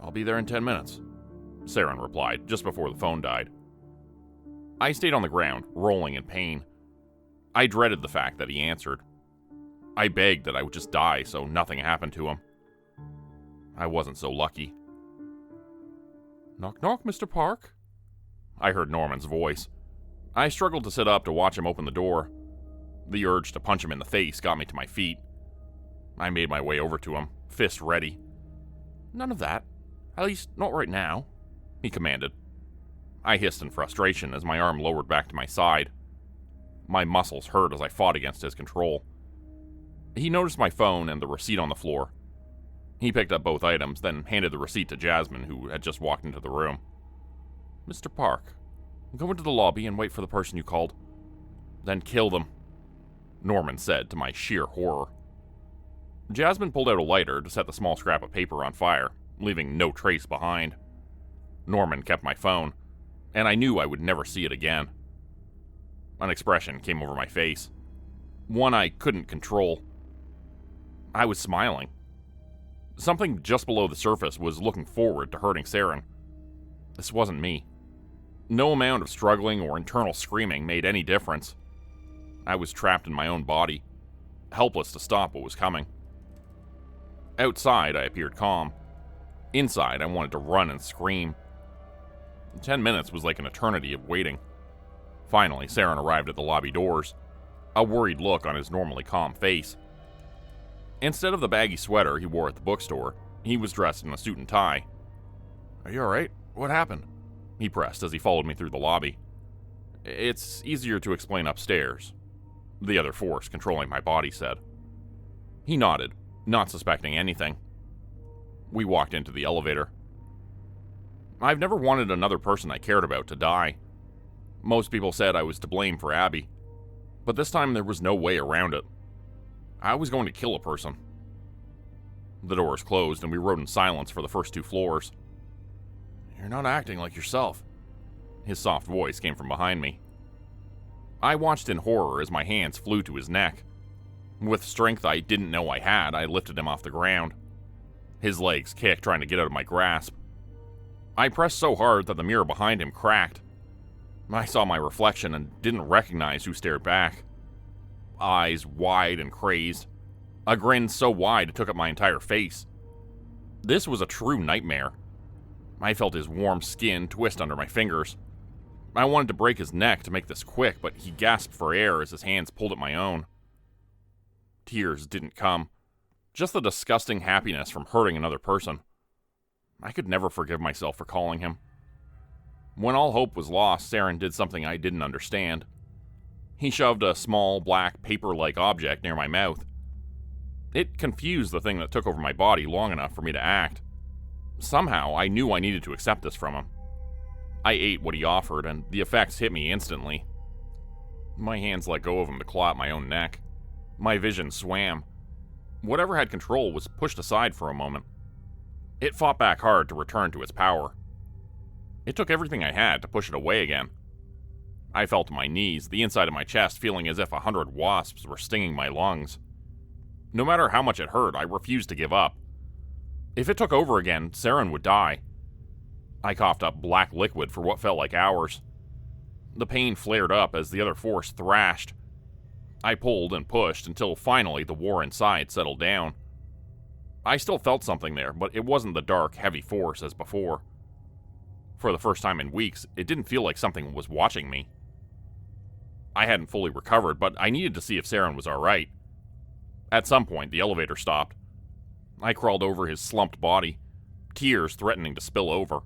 "I'll be there in 10 minutes," Sarin replied, just before the phone died. I stayed on the ground, rolling in pain. I dreaded the fact that he answered. I begged that I would just die so nothing happened to him. I wasn't so lucky. Knock, knock, Mr. Park. I heard Norman's voice. I struggled to sit up to watch him open the door. The urge to punch him in the face got me to my feet. I made my way over to him, fist ready. None of that. At least, not right now, he commanded. I hissed in frustration as my arm lowered back to my side. My muscles hurt as I fought against his control. He noticed my phone and the receipt on the floor. He picked up both items, then handed the receipt to Jasmine, who had just walked into the room. Mr. Park, go into the lobby and wait for the person you called. Then kill them, Norman said to my sheer horror. Jasmine pulled out a lighter to set the small scrap of paper on fire, leaving no trace behind. Norman kept my phone, and I knew I would never see it again. An expression came over my face, one I couldn't control. I was smiling. Something just below the surface was looking forward to hurting Sarin. This wasn't me. No amount of struggling or internal screaming made any difference. I was trapped in my own body, helpless to stop what was coming. Outside, I appeared calm. Inside, I wanted to run and scream. 10 minutes was like an eternity of waiting. Finally, Sarin arrived at the lobby doors, a worried look on his normally calm face. Instead of the baggy sweater he wore at the bookstore, he was dressed in a suit and tie. Are you alright? What happened? He pressed as he followed me through the lobby. It's easier to explain upstairs, the other force controlling my body said. He nodded, not suspecting anything. We walked into the elevator. I've never wanted another person I cared about to die. Most people said I was to blame for Abby, but this time there was no way around it. I was going to kill a person. The doors closed and we rode in silence for the first 2 floors. You're not acting like yourself. His soft voice came from behind me. I watched in horror as my hands flew to his neck. With strength I didn't know I had, I lifted him off the ground. His legs kicked, trying to get out of my grasp. I pressed so hard that the mirror behind him cracked. I saw my reflection and didn't recognize who stared back. Eyes wide and crazed. A grin so wide it took up my entire face. This was a true nightmare. I felt his warm skin twist under my fingers. I wanted to break his neck to make this quick, but he gasped for air as his hands pulled at my own. Tears didn't come. Just the disgusting happiness from hurting another person. I could never forgive myself for calling him. When all hope was lost, Sarin did something I didn't understand. He shoved a small, black, paper-like object near my mouth. It confused the thing that took over my body long enough for me to act. Somehow, I knew I needed to accept this from him. I ate what he offered, and the effects hit me instantly. My hands let go of him to claw at my own neck. My vision swam. Whatever had control was pushed aside for a moment. It fought back hard to return to its power. It took everything I had to push it away again. I fell to my knees, the inside of my chest feeling as if 100 wasps were stinging my lungs. No matter how much it hurt, I refused to give up. If it took over again, Sarin would die. I coughed up black liquid for what felt like hours. The pain flared up as the other force thrashed. I pulled and pushed until finally the war inside settled down. I still felt something there, but it wasn't the dark, heavy force as before. For the first time in weeks, it didn't feel like something was watching me. I hadn't fully recovered, but I needed to see if Sarin was alright. At some point, the elevator stopped. I crawled over his slumped body, tears threatening to spill over.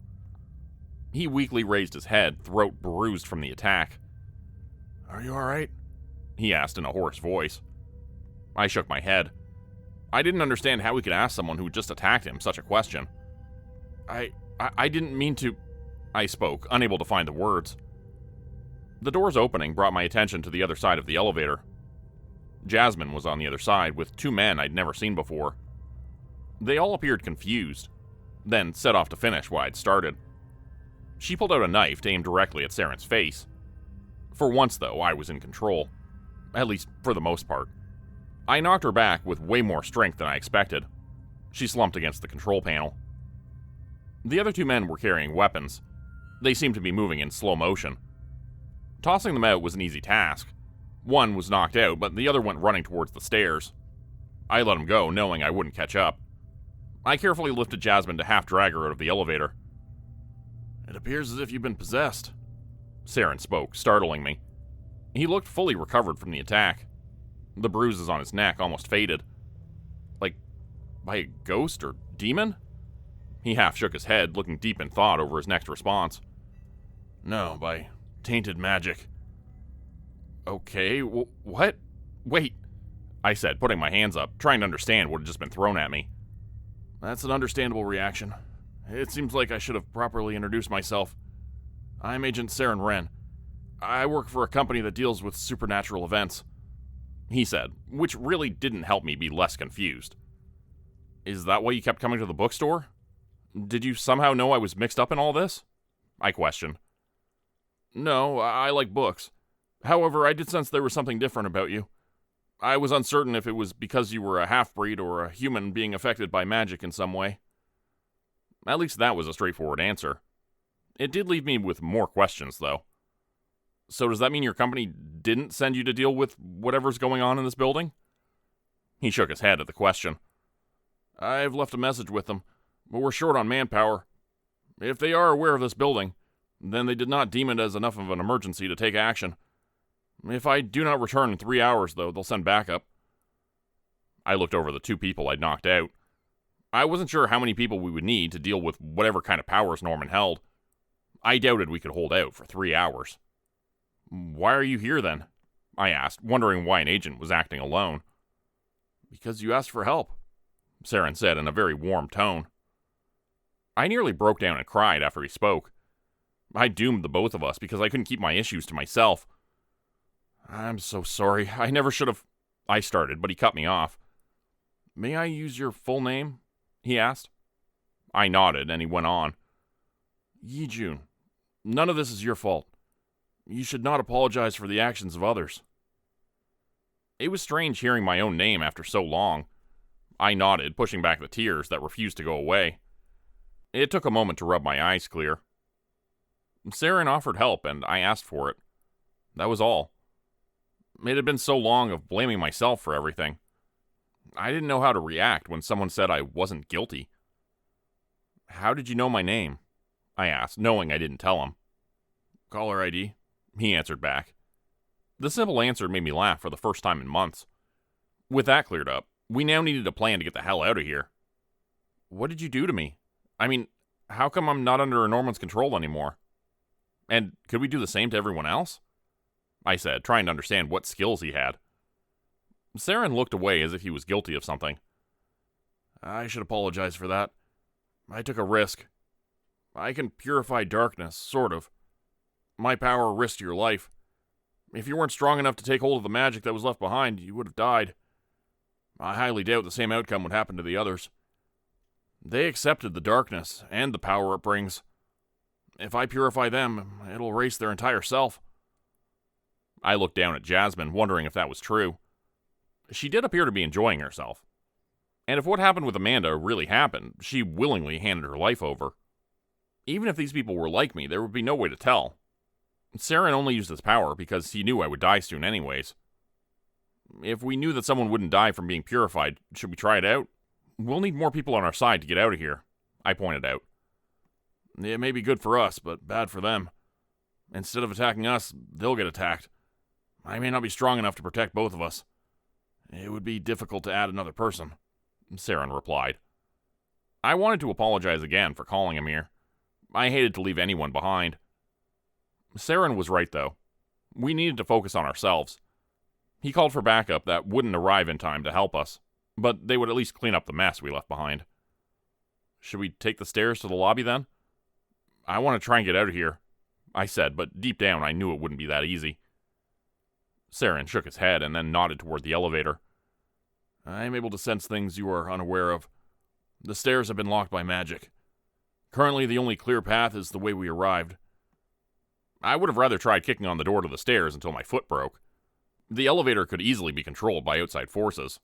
He weakly raised his head, throat bruised from the attack. Are you alright? He asked in a hoarse voice. I shook my head. I didn't understand how he could ask someone who just attacked him such a question. I didn't mean to... I spoke, unable to find the words. The door's opening brought my attention to the other side of the elevator. Jasmine was on the other side, with 2 men I'd never seen before. They all appeared confused, then set off to finish what I'd started. She pulled out a knife to aim directly at Sarin's face. For once, though, I was in control. At least, for the most part. I knocked her back with way more strength than I expected. She slumped against the control panel. The other 2 men were carrying weapons. They seemed to be moving in slow motion. Tossing them out was an easy task. One was knocked out, but the other went running towards the stairs. I let him go, knowing I wouldn't catch up. I carefully lifted Jasmine to half-drag her out of the elevator. It appears as if you've been possessed, Sarin spoke, startling me. He looked fully recovered from the attack. The bruises on his neck almost faded. Like, by a ghost or demon? He half shook his head, looking deep in thought over his next response. No, by tainted magic. Okay, what? Wait, I said, putting my hands up, trying to understand what had just been thrown at me. That's an understandable reaction. It seems like I should have properly introduced myself. I'm Agent Sarin Wren. I work for a company that deals with supernatural events, he said, which really didn't help me be less confused. Is that why you kept coming to the bookstore? Did you somehow know I was mixed up in all this? I questioned. No, I like books. However, I did sense there was something different about you. I was uncertain if it was because you were a half-breed or a human being affected by magic in some way. At least that was a straightforward answer. It did leave me with more questions, though. So does that mean your company didn't send you to deal with whatever's going on in this building? He shook his head at the question. I've left a message with them, but we're short on manpower. If they are aware of this building, then they did not deem it as enough of an emergency to take action. If I do not return in 3 hours, though, they'll send backup. I looked over the 2 people I'd knocked out. I wasn't sure how many people we would need to deal with whatever kind of powers Norman held. I doubted we could hold out for 3 hours. Why are you here, then? I asked, wondering why an agent was acting alone. Because you asked for help, Sarin said in a very warm tone. I nearly broke down and cried after he spoke. I doomed the both of us because I couldn't keep my issues to myself. I'm so sorry. I never should have... I started, but he cut me off. May I use your full name? He asked. I nodded, and he went on. Yijun, none of this is your fault. You should not apologize for the actions of others. It was strange hearing my own name after so long. I nodded, pushing back the tears that refused to go away. It took a moment to rub my eyes clear. Sarin offered help, and I asked for it. That was all. It had been so long of blaming myself for everything. I didn't know how to react when someone said I wasn't guilty. How did you know my name? I asked, knowing I didn't tell him. Caller ID, he answered back. The simple answer made me laugh for the first time in months. With that cleared up, we now needed a plan to get the hell out of here. What did you do to me? I mean, how come I'm not under Norman's control anymore? And could we do the same to everyone else? I said, trying to understand what skills he had. Sarin looked away as if he was guilty of something. I should apologize for that. I took a risk. I can purify darkness, sort of. My power risked your life. If you weren't strong enough to take hold of the magic that was left behind, you would have died. I highly doubt the same outcome would happen to the others. They accepted the darkness and the power it brings. If I purify them, it'll erase their entire self. I looked down at Jasmine, wondering if that was true. She did appear to be enjoying herself. And if what happened with Amanda really happened, she willingly handed her life over. Even if these people were like me, there would be no way to tell. Sarin only used his power because he knew I would die soon anyways. If we knew that someone wouldn't die from being purified, should we try it out? We'll need more people on our side to get out of here, I pointed out. It may be good for us, but bad for them. Instead of attacking us, they'll get attacked. I may not be strong enough to protect both of us. It would be difficult to add another person, Sarin replied. I wanted to apologize again for calling him here. I hated to leave anyone behind. Sarin was right, though. We needed to focus on ourselves. He called for backup that wouldn't arrive in time to help us, but they would at least clean up the mess we left behind. Should we take the stairs to the lobby, then? I want to try and get out of here, I said, but deep down I knew it wouldn't be that easy. Sarin shook his head and then nodded toward the elevator. I am able to sense things you are unaware of. The stairs have been locked by magic. Currently, the only clear path is the way we arrived. I would have rather tried kicking on the door to the stairs until my foot broke. The elevator could easily be controlled by outside forces.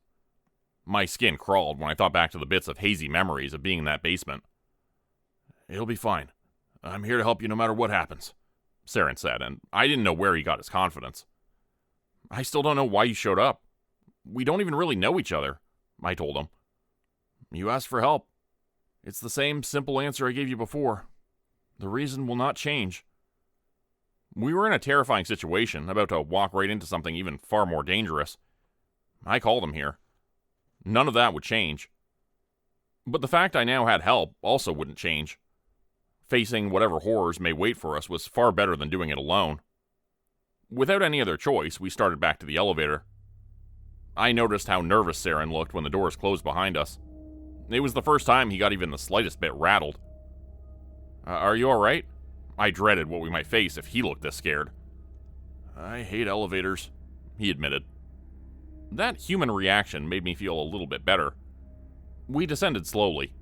My skin crawled when I thought back to the bits of hazy memories of being in that basement. It'll be fine. I'm here to help you no matter what happens, Sarin said, and I didn't know where he got his confidence. I still don't know why you showed up. We don't even really know each other, I told him. You asked for help. It's the same simple answer I gave you before. The reason will not change. We were in a terrifying situation, about to walk right into something even far more dangerous. I called him here. None of that would change. But the fact I now had help also wouldn't change. Facing whatever horrors may wait for us was far better than doing it alone. Without any other choice, we started back to the elevator. I noticed how nervous Sarin looked when the doors closed behind us. It was the first time he got even the slightest bit rattled. Are you alright? I dreaded what we might face if he looked this scared. I hate elevators, he admitted. That human reaction made me feel a little bit better. We descended slowly,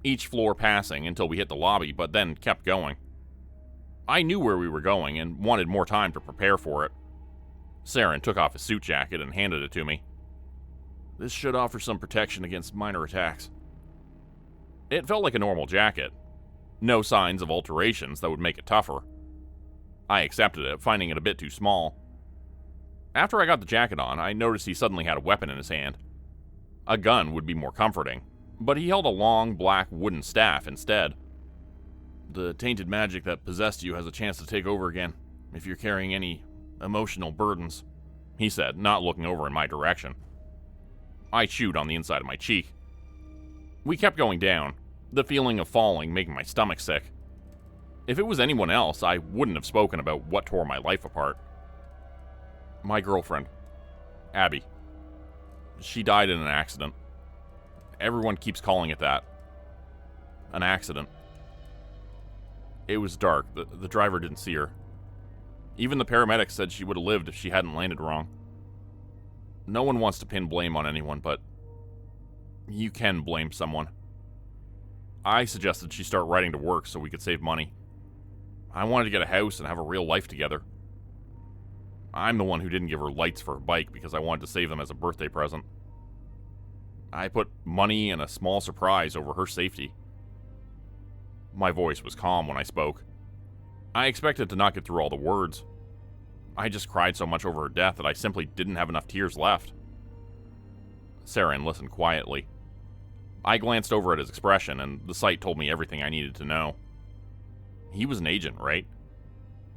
each floor passing until we hit the lobby, but then kept going. I knew where we were going and wanted more time to prepare for it. Sarin took off his suit jacket and handed it to me. This should offer some protection against minor attacks. It felt like a normal jacket. No signs of alterations that would make it tougher. I accepted it, finding it a bit too small. After I got the jacket on, I noticed he suddenly had a weapon in his hand. A gun would be more comforting, but he held a long, black wooden staff instead. The tainted magic that possessed you has a chance to take over again, if you're carrying any emotional burdens, he said, not looking over in my direction. I chewed on the inside of my cheek. We kept going down, the feeling of falling making my stomach sick. If it was anyone else, I wouldn't have spoken about what tore my life apart. My girlfriend, Abby. She died in an accident. Everyone keeps calling it that. An accident. It was dark. The driver didn't see her. Even the paramedics said she would have lived if she hadn't landed wrong. No one wants to pin blame on anyone, but you can blame someone. I suggested she start riding to work so we could save money. I wanted to get a house and have a real life together. I'm the one who didn't give her lights for her bike because I wanted to save them as a birthday present. I put money and a small surprise over her safety. My voice was calm when I spoke. I expected to not get through all the words. I just cried so much over her death that I simply didn't have enough tears left. Sarin listened quietly. I glanced over at his expression, and the sight told me everything I needed to know. He was an agent, right?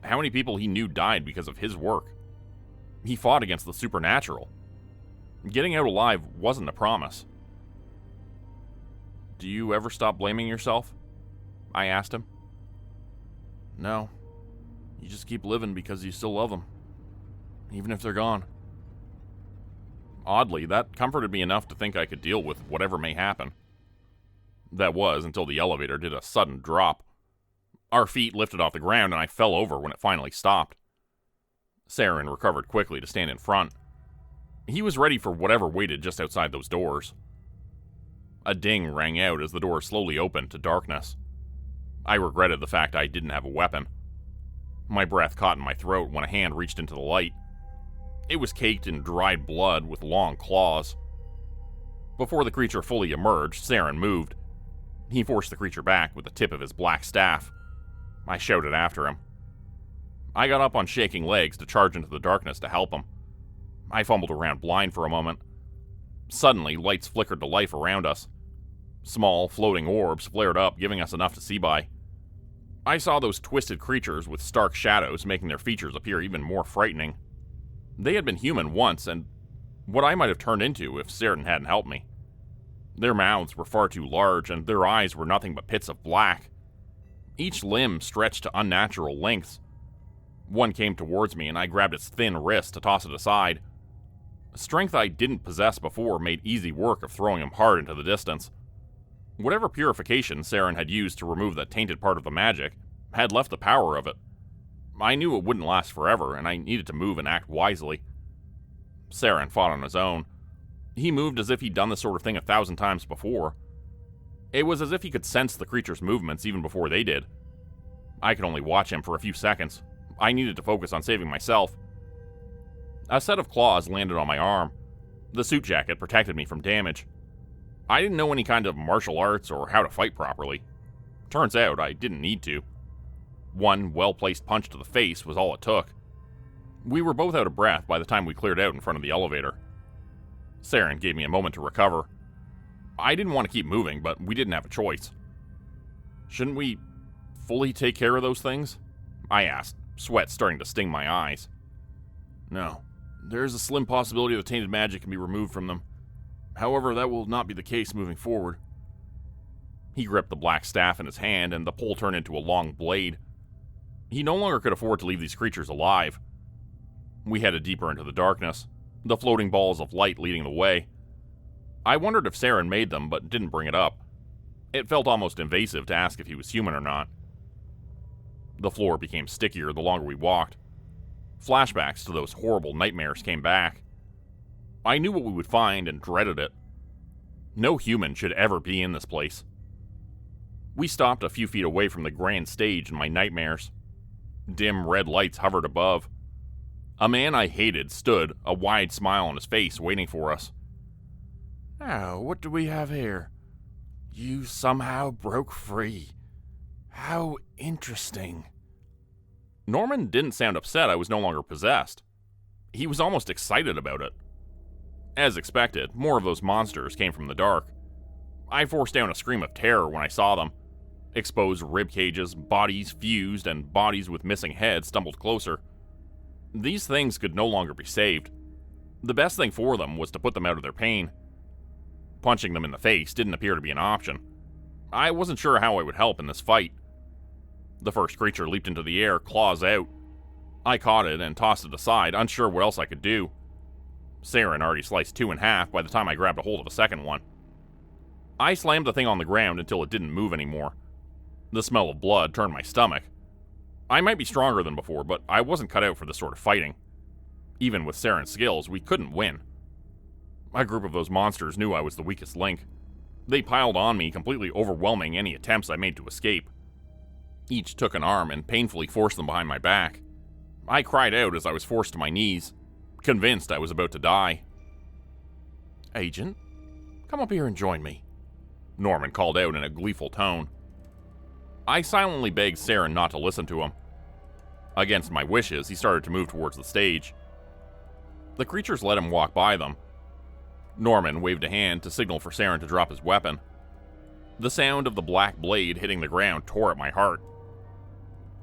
How many people he knew died because of his work? He fought against the supernatural. Getting out alive wasn't a promise. Do you ever stop blaming yourself? I asked him. No. You just keep living because you still love them, even if they're gone. Oddly, that comforted me enough to think I could deal with whatever may happen. That was until the elevator did a sudden drop. Our feet lifted off the ground and I fell over when it finally stopped. Sarin recovered quickly to stand in front. He was ready for whatever waited just outside those doors. A ding rang out as the door slowly opened to darkness. I regretted the fact I didn't have a weapon. My breath caught in my throat when a hand reached into the light. It was caked in dried blood with long claws. Before the creature fully emerged, Sarin moved. He forced the creature back with the tip of his black staff. I shouted after him. I got up on shaking legs to charge into the darkness to help him. I fumbled around blind for a moment. Suddenly, lights flickered to life around us. Small, floating orbs flared up, giving us enough to see by. I saw those twisted creatures with stark shadows making their features appear even more frightening. They had been human once, and what I might have turned into if Sarin hadn't helped me. Their mouths were far too large, and their eyes were nothing but pits of black. Each limb stretched to unnatural lengths. One came towards me, and I grabbed its thin wrist to toss it aside. Strength I didn't possess before made easy work of throwing him hard into the distance. Whatever purification Sarin had used to remove the tainted part of the magic had left the power of it. I knew it wouldn't last forever, and I needed to move and act wisely. Sarin fought on his own. He moved as if he'd done this sort of thing 1,000 times before. It was as if he could sense the creature's movements even before they did. I could only watch him for a few seconds. I needed to focus on saving myself. A set of claws landed on my arm. The suit jacket protected me from damage. I didn't know any kind of martial arts or how to fight properly. Turns out I didn't need to. One well-placed punch to the face was all it took. We were both out of breath by the time we cleared out in front of the elevator. Sarin gave me a moment to recover. I didn't want to keep moving, but we didn't have a choice. Shouldn't we fully take care of those things? I asked, sweat starting to sting my eyes. No, there is a slim possibility the tainted magic can be removed from them. However, that will not be the case moving forward. He gripped the black staff in his hand, and the pole turned into a long blade. He no longer could afford to leave these creatures alive. We headed deeper into the darkness, the floating balls of light leading the way. I wondered if Sarin made them, but didn't bring it up. It felt almost invasive to ask if he was human or not. The floor became stickier the longer we walked. Flashbacks to those horrible nightmares came back. I knew what we would find and dreaded it. No human should ever be in this place. We stopped a few feet away from the grand stage in my nightmares. Dim red lights hovered above. A man I hated stood, a wide smile on his face, waiting for us. Now, what do we have here? You somehow broke free. How interesting. Norman didn't sound upset I was no longer possessed. He was almost excited about it. As expected, more of those monsters came from the dark. I forced down a scream of terror when I saw them. Exposed rib cages, bodies fused, and bodies with missing heads stumbled closer. These things could no longer be saved. The best thing for them was to put them out of their pain. Punching them in the face didn't appear to be an option. I wasn't sure how I would help in this fight. The first creature leaped into the air, claws out. I caught it and tossed it aside, unsure what else I could do. Sarin already sliced two in half by the time I grabbed a hold of a second one. I slammed the thing on the ground until it didn't move anymore. The smell of blood turned my stomach. I might be stronger than before, but I wasn't cut out for this sort of fighting. Even with Sarin's skills, we couldn't win. A group of those monsters knew I was the weakest link. They piled on me, completely overwhelming any attempts I made to escape. Each took an arm and painfully forced them behind my back. I cried out as I was forced to my knees, convinced I was about to die. Agent, come up here and join me, Norman called out in a gleeful tone. I silently begged Sarin not to listen to him. Against my wishes, he started to move towards the stage. The creatures let him walk by them. Norman waved a hand to signal for Sarin to drop his weapon. The sound of the black blade hitting the ground tore at my heart.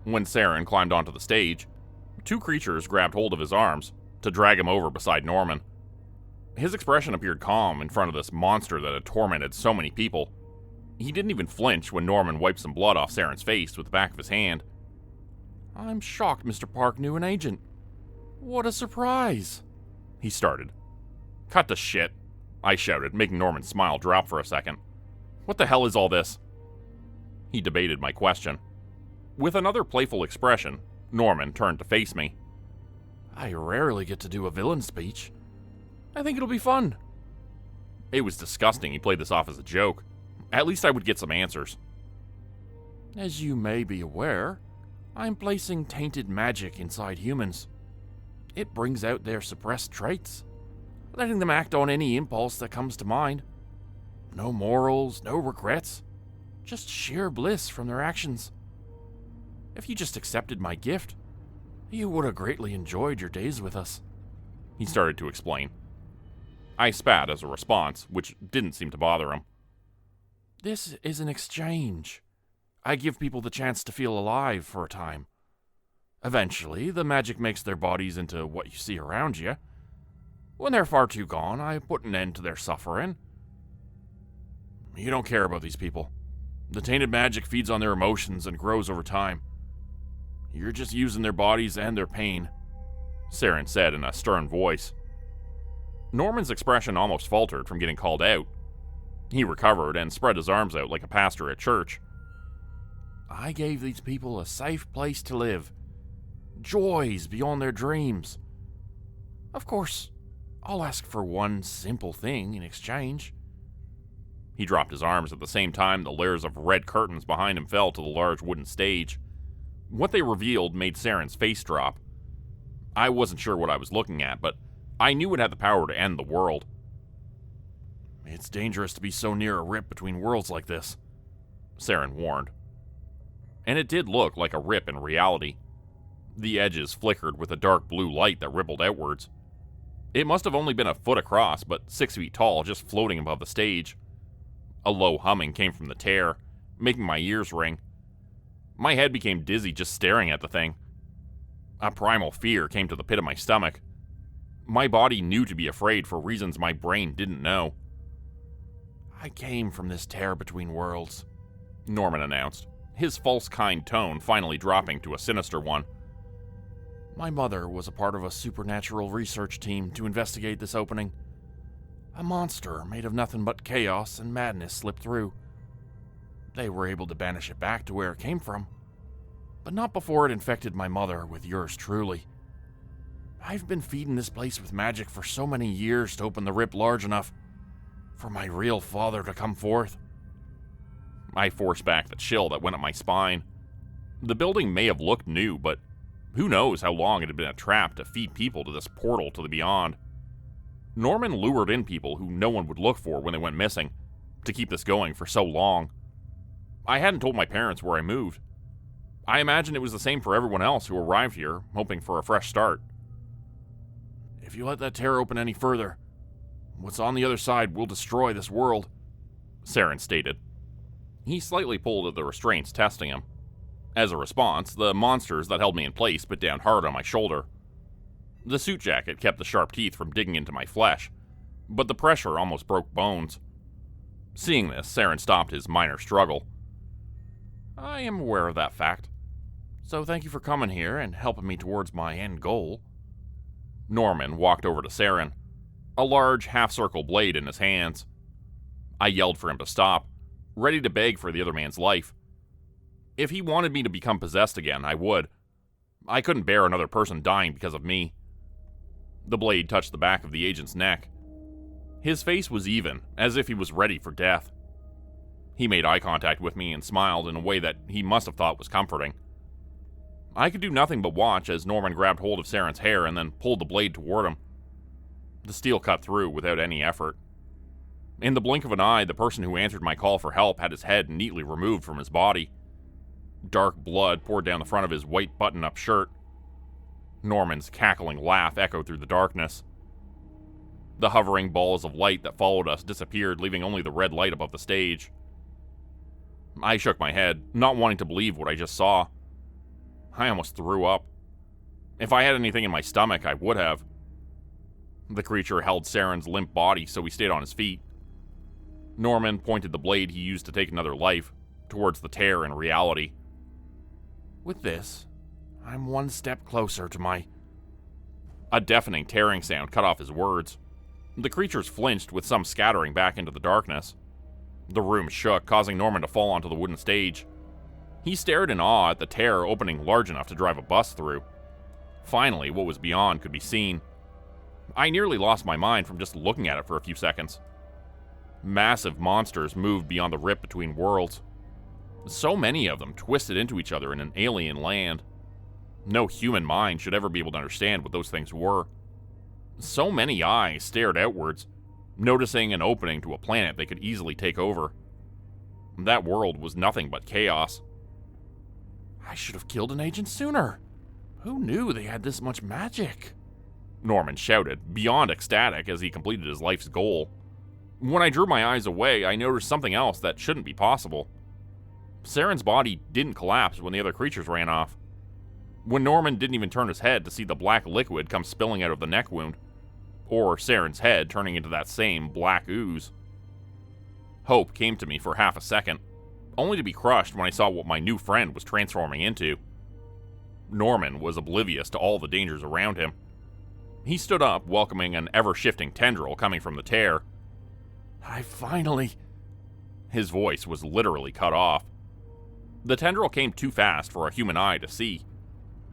When Sarin climbed onto the stage, two creatures grabbed hold of his arms to drag him over beside Norman. His expression appeared calm in front of this monster that had tormented so many people. He didn't even flinch when Norman wiped some blood off Sarin's face with the back of his hand. I'm shocked Mr. Park knew an agent. What a surprise, he started. Cut the shit, I shouted, making Norman's smile drop for a second. What the hell is all this? He debated my question. With another playful expression, Norman turned to face me. I rarely get to do a villain speech. I think it'll be fun. It was disgusting he played this off as a joke. At least I would get some answers. As you may be aware, I'm placing tainted magic inside humans. It brings out their suppressed traits, letting them act on any impulse that comes to mind. No morals, no regrets, just sheer bliss from their actions. If you just accepted my gift, you would have greatly enjoyed your days with us, he started to explain. I spat as a response, which didn't seem to bother him. This is an exchange. I give people the chance to feel alive for a time. Eventually, the magic makes their bodies into what you see around you. When they're far too gone, I put an end to their suffering. You don't care about these people. The tainted magic feeds on their emotions and grows over time. You're just using their bodies and their pain, Sarin said in a stern voice. Norman's expression almost faltered from getting called out. He recovered and spread his arms out like a pastor at church. I gave these people a safe place to live, joys beyond their dreams. Of course, I'll ask for one simple thing in exchange. He dropped his arms at the same time the layers of red curtains behind him fell to the large wooden stage. What they revealed made Sarin's face drop. I wasn't sure what I was looking at, but I knew it had the power to end the world. It's dangerous to be so near a rip between worlds like this, Sarin warned. and it did look like a rip in reality. The edges flickered with a dark blue light that rippled outwards. It must have only been a foot across, but 6 feet tall, just floating above the stage. A low humming came from the tear, making my ears ring. My head became dizzy just staring at the thing. A primal fear came to the pit of my stomach. My body knew to be afraid for reasons my brain didn't know. "I came from this tear between worlds," Norman announced, his false kind tone finally dropping to a sinister one. "My mother was a part of a supernatural research team to investigate this opening. A monster made of nothing but chaos and madness slipped through. They were able to banish it back to where it came from, but not before it infected my mother with yours truly. I've been feeding this place with magic for so many years to open the rip large enough for my real father to come forth." I forced back the chill that went up my spine. The building may have looked new, but who knows how long it had been a trap to feed people to this portal to the beyond. Norman lured in people who no one would look for when they went missing, to keep this going for so long. I hadn't told my parents where I moved. I imagine it was the same for everyone else who arrived here, hoping for a fresh start. "If you let that tear open any further, what's on the other side will destroy this world," Sarin stated. He slightly pulled at the restraints, testing him. As a response, the monsters that held me in place bit down hard on my shoulder. The suit jacket kept the sharp teeth from digging into my flesh, but the pressure almost broke bones. Seeing this, Sarin stopped his minor struggle. "I am aware of that fact, so thank you for coming here and helping me towards my end goal." Norman walked over to Sarin, a large half-circle blade in his hands. I yelled for him to stop, ready to beg for the other man's life. If he wanted me to become possessed again, I would. I couldn't bear another person dying because of me. The blade touched the back of the agent's neck. His face was even, as if he was ready for death. He made eye contact with me and smiled in a way that he must have thought was comforting. I could do nothing but watch as Norman grabbed hold of Sarin's hair and then pulled the blade toward him. The steel cut through without any effort. In the blink of an eye, the person who answered my call for help had his head neatly removed from his body. Dark blood poured down the front of his white button-up shirt. Norman's cackling laugh echoed through the darkness. The hovering balls of light that followed us disappeared, leaving only the red light above the stage. I shook my head, not wanting to believe what I just saw. I almost threw up. If I had anything in my stomach, I would have. The creature held Sarin's limp body, so he stayed on his feet. Norman pointed the blade he used to take another life towards the tear in reality. "With this, I'm one step closer to my..." A deafening tearing sound cut off his words. The creatures flinched with some scattering back into the darkness. The room shook, causing Norman to fall onto the wooden stage. He stared in awe at the tear opening large enough to drive a bus through. Finally, what was beyond could be seen. I nearly lost my mind from just looking at it for a few seconds. Massive monsters moved beyond the rip between worlds. So many of them twisted into each other in an alien land. No human mind should ever be able to understand what those things were. So many eyes stared outwards, noticing an opening to a planet they could easily take over. That world was nothing but chaos. "I should have killed an agent sooner. Who knew they had this much magic?" Norman shouted, beyond ecstatic as he completed his life's goal. When I drew my eyes away, I noticed something else that shouldn't be possible. Sarin's body didn't collapse when the other creatures ran off. When Norman didn't even turn his head to see the black liquid come spilling out of the neck wound, or Sarin's head turning into that same black ooze. Hope came to me for half a second, only to be crushed when I saw what my new friend was transforming into. Norman was oblivious to all the dangers around him. He stood up, welcoming an ever-shifting tendril coming from the tear. "I finally..." His voice was literally cut off. The tendril came too fast for a human eye to see.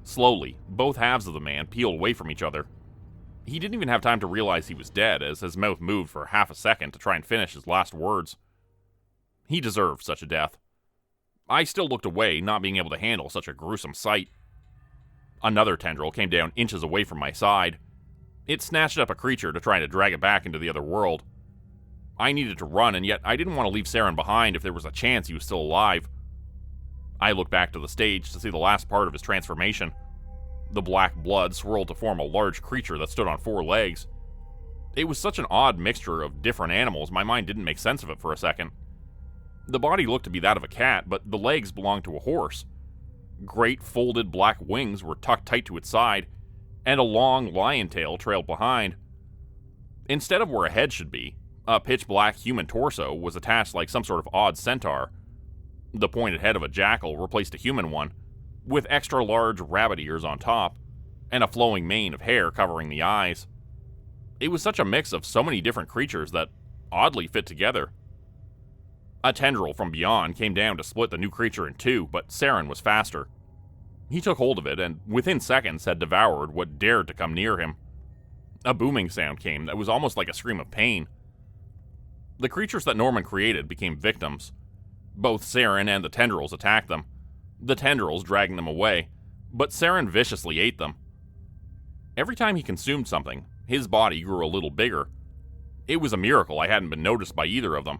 Slowly, both halves of the man peeled away from each other. He didn't even have time to realize he was dead, as his mouth moved for half a second to try and finish his last words. He deserved such a death. I still looked away, not being able to handle such a gruesome sight. Another tendril came down inches away from my side. It snatched up a creature to try to drag it back into the other world. I needed to run, and yet I didn't want to leave Sarin behind if there was a chance he was still alive. I looked back to the stage to see the last part of his transformation. The black blood swirled to form a large creature that stood on 4 legs. It was such an odd mixture of different animals, my mind didn't make sense of it for a second. The body looked to be that of a cat, but the legs belonged to a horse. Great folded black wings were tucked tight to its side, and a long lion tail trailed behind. Instead of where a head should be, a pitch-black human torso was attached like some sort of odd centaur. The pointed head of a jackal replaced a human one, with extra-large rabbit ears on top, and a flowing mane of hair covering the eyes. It was such a mix of so many different creatures that oddly fit together. A tendril from beyond came down to split the new creature in 2, but Sarin was faster. He took hold of it, and within seconds had devoured what dared to come near him. A booming sound came that was almost like a scream of pain. The creatures that Norman created became victims. Both Sarin and the tendrils attacked them, the tendrils dragging them away, but Sarin viciously ate them. Every time he consumed something, his body grew a little bigger. It was a miracle I hadn't been noticed by either of them.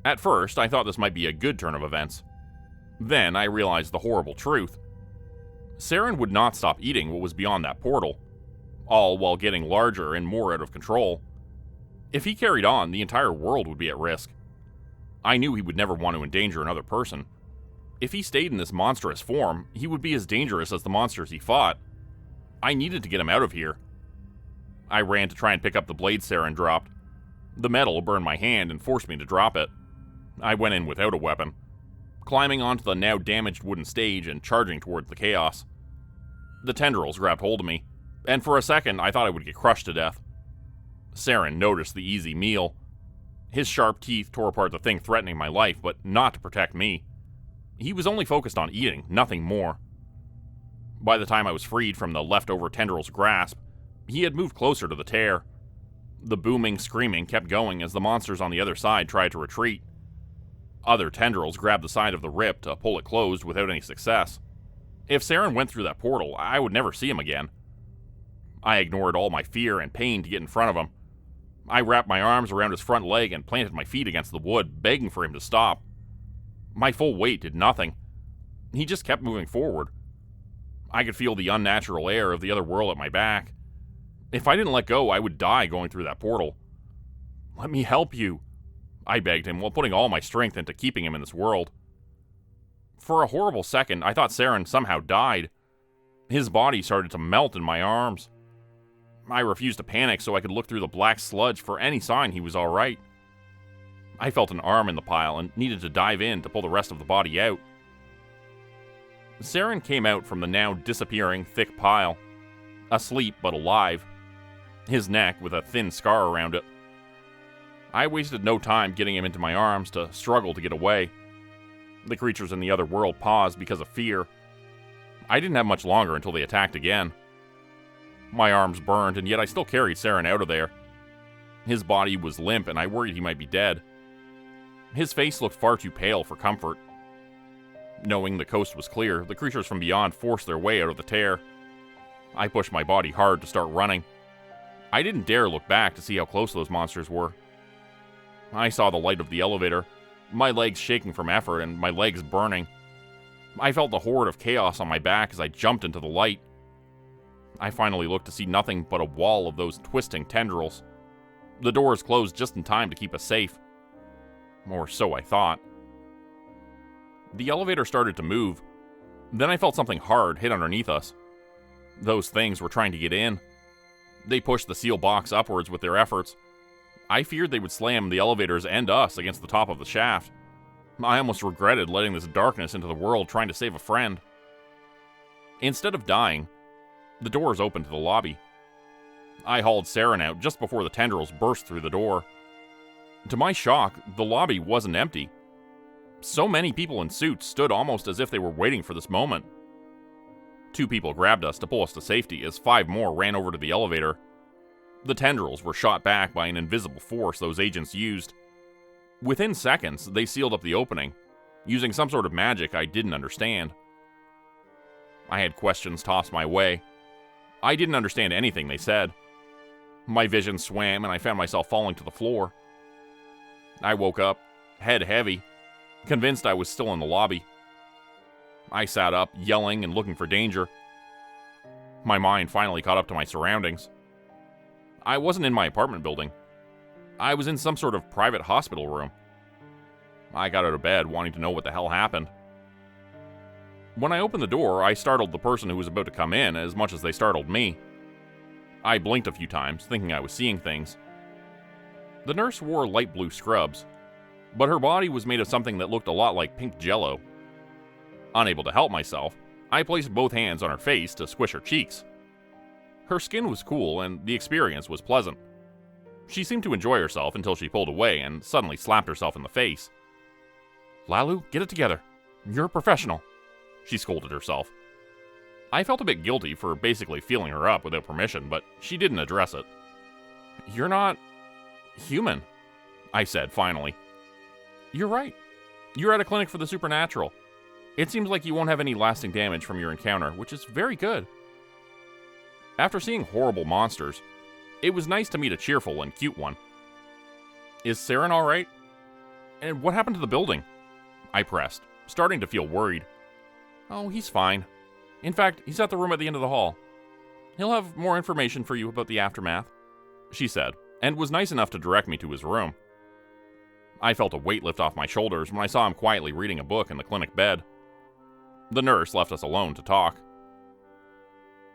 At first, I thought this might be a good turn of events. Then I realized the horrible truth. Sarin would not stop eating what was beyond that portal, all while getting larger and more out of control. If he carried on, the entire world would be at risk. I knew he would never want to endanger another person. If he stayed in this monstrous form, he would be as dangerous as the monsters he fought. I needed to get him out of here. I ran to try and pick up the blade Sarin dropped. The metal burned my hand and forced me to drop it. I went in without a weapon, climbing onto the now damaged wooden stage and charging towards the chaos. The tendrils grabbed hold of me, and for a second I thought I would get crushed to death. Sarin noticed the easy meal. His sharp teeth tore apart the thing threatening my life, but not to protect me. He was only focused on eating, nothing more. By the time I was freed from the leftover tendril's grasp, he had moved closer to the tear. The booming screaming kept going as the monsters on the other side tried to retreat. Other tendrils grabbed the side of the rip to pull it closed without any success. If Sarin went through that portal, I would never see him again. I ignored all my fear and pain to get in front of him. I wrapped my arms around his front leg and planted my feet against the wood, begging for him to stop. My full weight did nothing. He just kept moving forward. I could feel the unnatural air of the other world at my back. If I didn't let go, I would die going through that portal. "Let me help you," I begged him while putting all my strength into keeping him in this world. For a horrible second, I thought Sarin somehow died. His body started to melt in my arms. I refused to panic so I could look through the black sludge for any sign he was alright. I felt an arm in the pile and needed to dive in to pull the rest of the body out. Sarin came out from the now disappearing thick pile, asleep but alive, his neck with a thin scar around it. I wasted no time getting him into my arms to struggle to get away. The creatures in the other world paused because of fear. I didn't have much longer until they attacked again. My arms burned, and yet I still carried Sarin out of there. His body was limp, and I worried he might be dead. His face looked far too pale for comfort. Knowing the coast was clear, the creatures from beyond forced their way out of the tear. I pushed my body hard to start running. I didn't dare look back to see how close those monsters were. I saw the light of the elevator, my legs shaking from effort and my legs burning. I felt the horde of chaos on my back as I jumped into the light. I finally looked to see nothing but a wall of those twisting tendrils. The doors closed just in time to keep us safe. Or so I thought. The elevator started to move. Then I felt something hard hit underneath us. Those things were trying to get in. They pushed the seal box upwards with their efforts. I feared they would slam the elevators and us against the top of the shaft. I almost regretted letting this darkness into the world trying to save a friend. Instead of dying, the doors opened to the lobby. I hauled Sarin out just before the tendrils burst through the door. To my shock, the lobby wasn't empty. So many people in suits stood almost as if they were waiting for this moment. 2 people grabbed us to pull us to safety as 5 more ran over to the elevator. The tendrils were shot back by an invisible force those agents used. Within seconds, they sealed up the opening, using some sort of magic I didn't understand. I had questions tossed my way. I didn't understand anything they said. My vision swam and I found myself falling to the floor. I woke up, head heavy, convinced I was still in the lobby. I sat up, yelling and looking for danger. My mind finally caught up to my surroundings. I wasn't in my apartment building. I was in some sort of private hospital room. I got out of bed, wanting to know what the hell happened. When I opened the door, I startled the person who was about to come in as much as they startled me. I blinked a few times, thinking I was seeing things. The nurse wore light blue scrubs, but her body was made of something that looked a lot like pink jello. Unable to help myself, I placed both hands on her face to squish her cheeks. Her skin was cool, and the experience was pleasant. She seemed to enjoy herself until she pulled away and suddenly slapped herself in the face. "Lalu, get it together. You're a professional," she scolded herself. I felt a bit guilty for basically feeling her up without permission, but she didn't address it. "You're not human," I said finally. "You're right. You're at a clinic for the supernatural. It seems like you won't have any lasting damage from your encounter, which is very good." After seeing horrible monsters, it was nice to meet a cheerful and cute one. "Is Sarin all right? And what happened to the building?" I pressed, starting to feel worried. "Oh, he's fine. In fact, he's at the room at the end of the hall. He'll have more information for you about the aftermath," she said, and was nice enough to direct me to his room. I felt a weight lift off my shoulders when I saw him quietly reading a book in the clinic bed. The nurse left us alone to talk.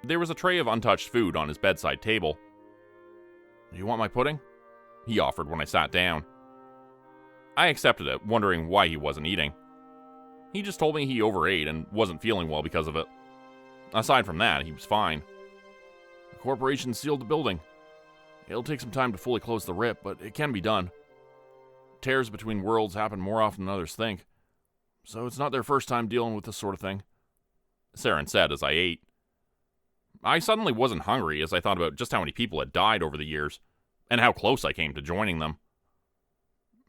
There was a tray of untouched food on his bedside table. "You want my pudding?" he offered when I sat down. I accepted it, wondering why he wasn't eating. He just told me he overate and wasn't feeling well because of it. Aside from that, he was fine. "The corporation sealed the building. It'll take some time to fully close the rip, but it can be done. Tears between worlds happen more often than others think, so it's not their first time dealing with this sort of thing," Sarin said as I ate. I suddenly wasn't hungry as I thought about just how many people had died over the years, and how close I came to joining them.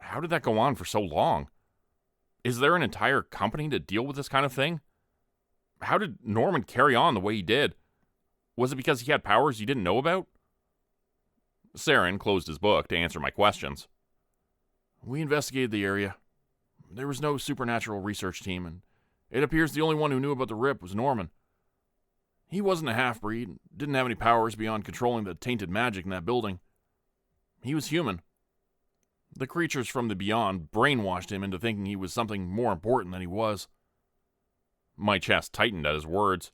How did that go on for so long? Is there an entire company to deal with this kind of thing? How did Norman carry on the way he did? Was it because he had powers you didn't know about? Sarin closed his book to answer my questions. "We investigated the area. There was no supernatural research team, and it appears the only one who knew about the rip was Norman. He wasn't a half-breed, didn't have any powers beyond controlling the tainted magic in that building. He was human. The creatures from the beyond brainwashed him into thinking he was something more important than he was." My chest tightened at his words.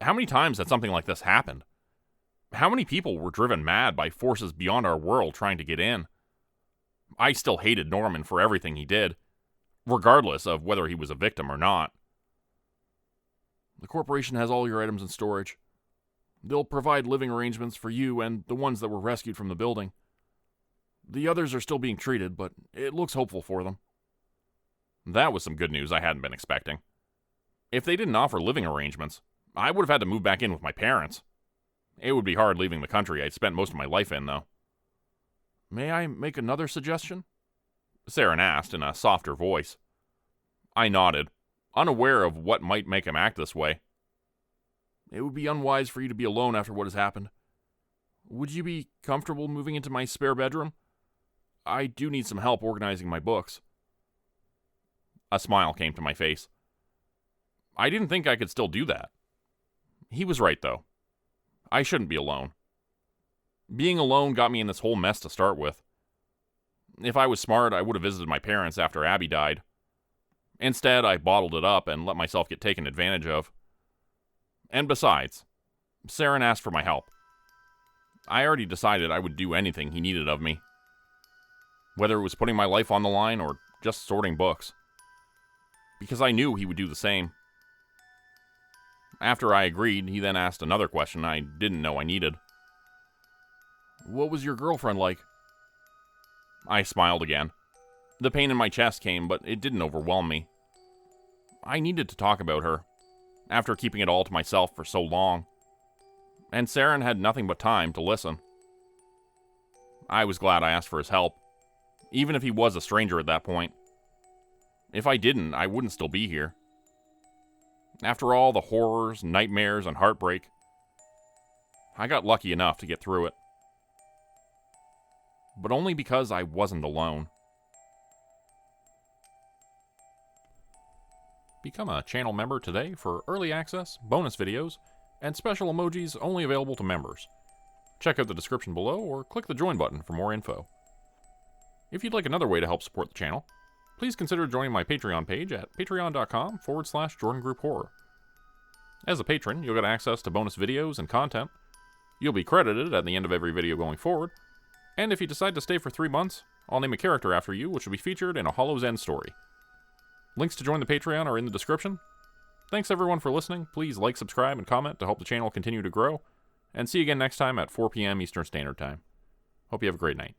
How many times had something like this happened? How many people were driven mad by forces beyond our world trying to get in? I still hated Norman for everything he did, regardless of whether he was a victim or not. "The corporation has all your items in storage. They'll provide living arrangements for you and the ones that were rescued from the building. The others are still being treated, but it looks hopeful for them." That was some good news I hadn't been expecting. If they didn't offer living arrangements, I would have had to move back in with my parents. It would be hard leaving the country I'd spent most of my life in, though. "May I make another suggestion?" Sarin asked in a softer voice. I nodded, unaware of what might make him act this way. "It would be unwise for you to be alone after what has happened. Would you be comfortable moving into my spare bedroom? I do need some help organizing my books." A smile came to my face. I didn't think I could still do that. He was right, though. I shouldn't be alone. Being alone got me in this whole mess to start with. If I was smart, I would have visited my parents after Abby died. Instead, I bottled it up and let myself get taken advantage of. And besides, Sarin asked for my help. I already decided I would do anything he needed of me. Whether it was putting my life on the line or just sorting books. Because I knew he would do the same. After I agreed, he then asked another question I didn't know I needed. "What was your girlfriend like?" I smiled again. The pain in my chest came, but it didn't overwhelm me. I needed to talk about her, after keeping it all to myself for so long. And Sarin had nothing but time to listen. I was glad I asked for his help, even if he was a stranger at that point. If I didn't, I wouldn't still be here. After all the horrors, nightmares, and heartbreak, I got lucky enough to get through it. But only because I wasn't alone. Become a channel member today for early access, bonus videos, and special emojis only available to members. Check out the description below or click the join button for more info. If you'd like another way to help support the channel, please consider joining my Patreon page at patreon.com/JordanGroupeHorror. As a patron, you'll get access to bonus videos and content. You'll be credited at the end of every video going forward, and if you decide to stay for 3 months, I'll name a character after you which will be featured in a Hollow's End story. Links to join the Patreon are in the description. Thanks everyone for listening. Please like, subscribe, and comment to help the channel continue to grow. And see you again next time at 4 p.m. Eastern Standard Time. Hope you have a great night.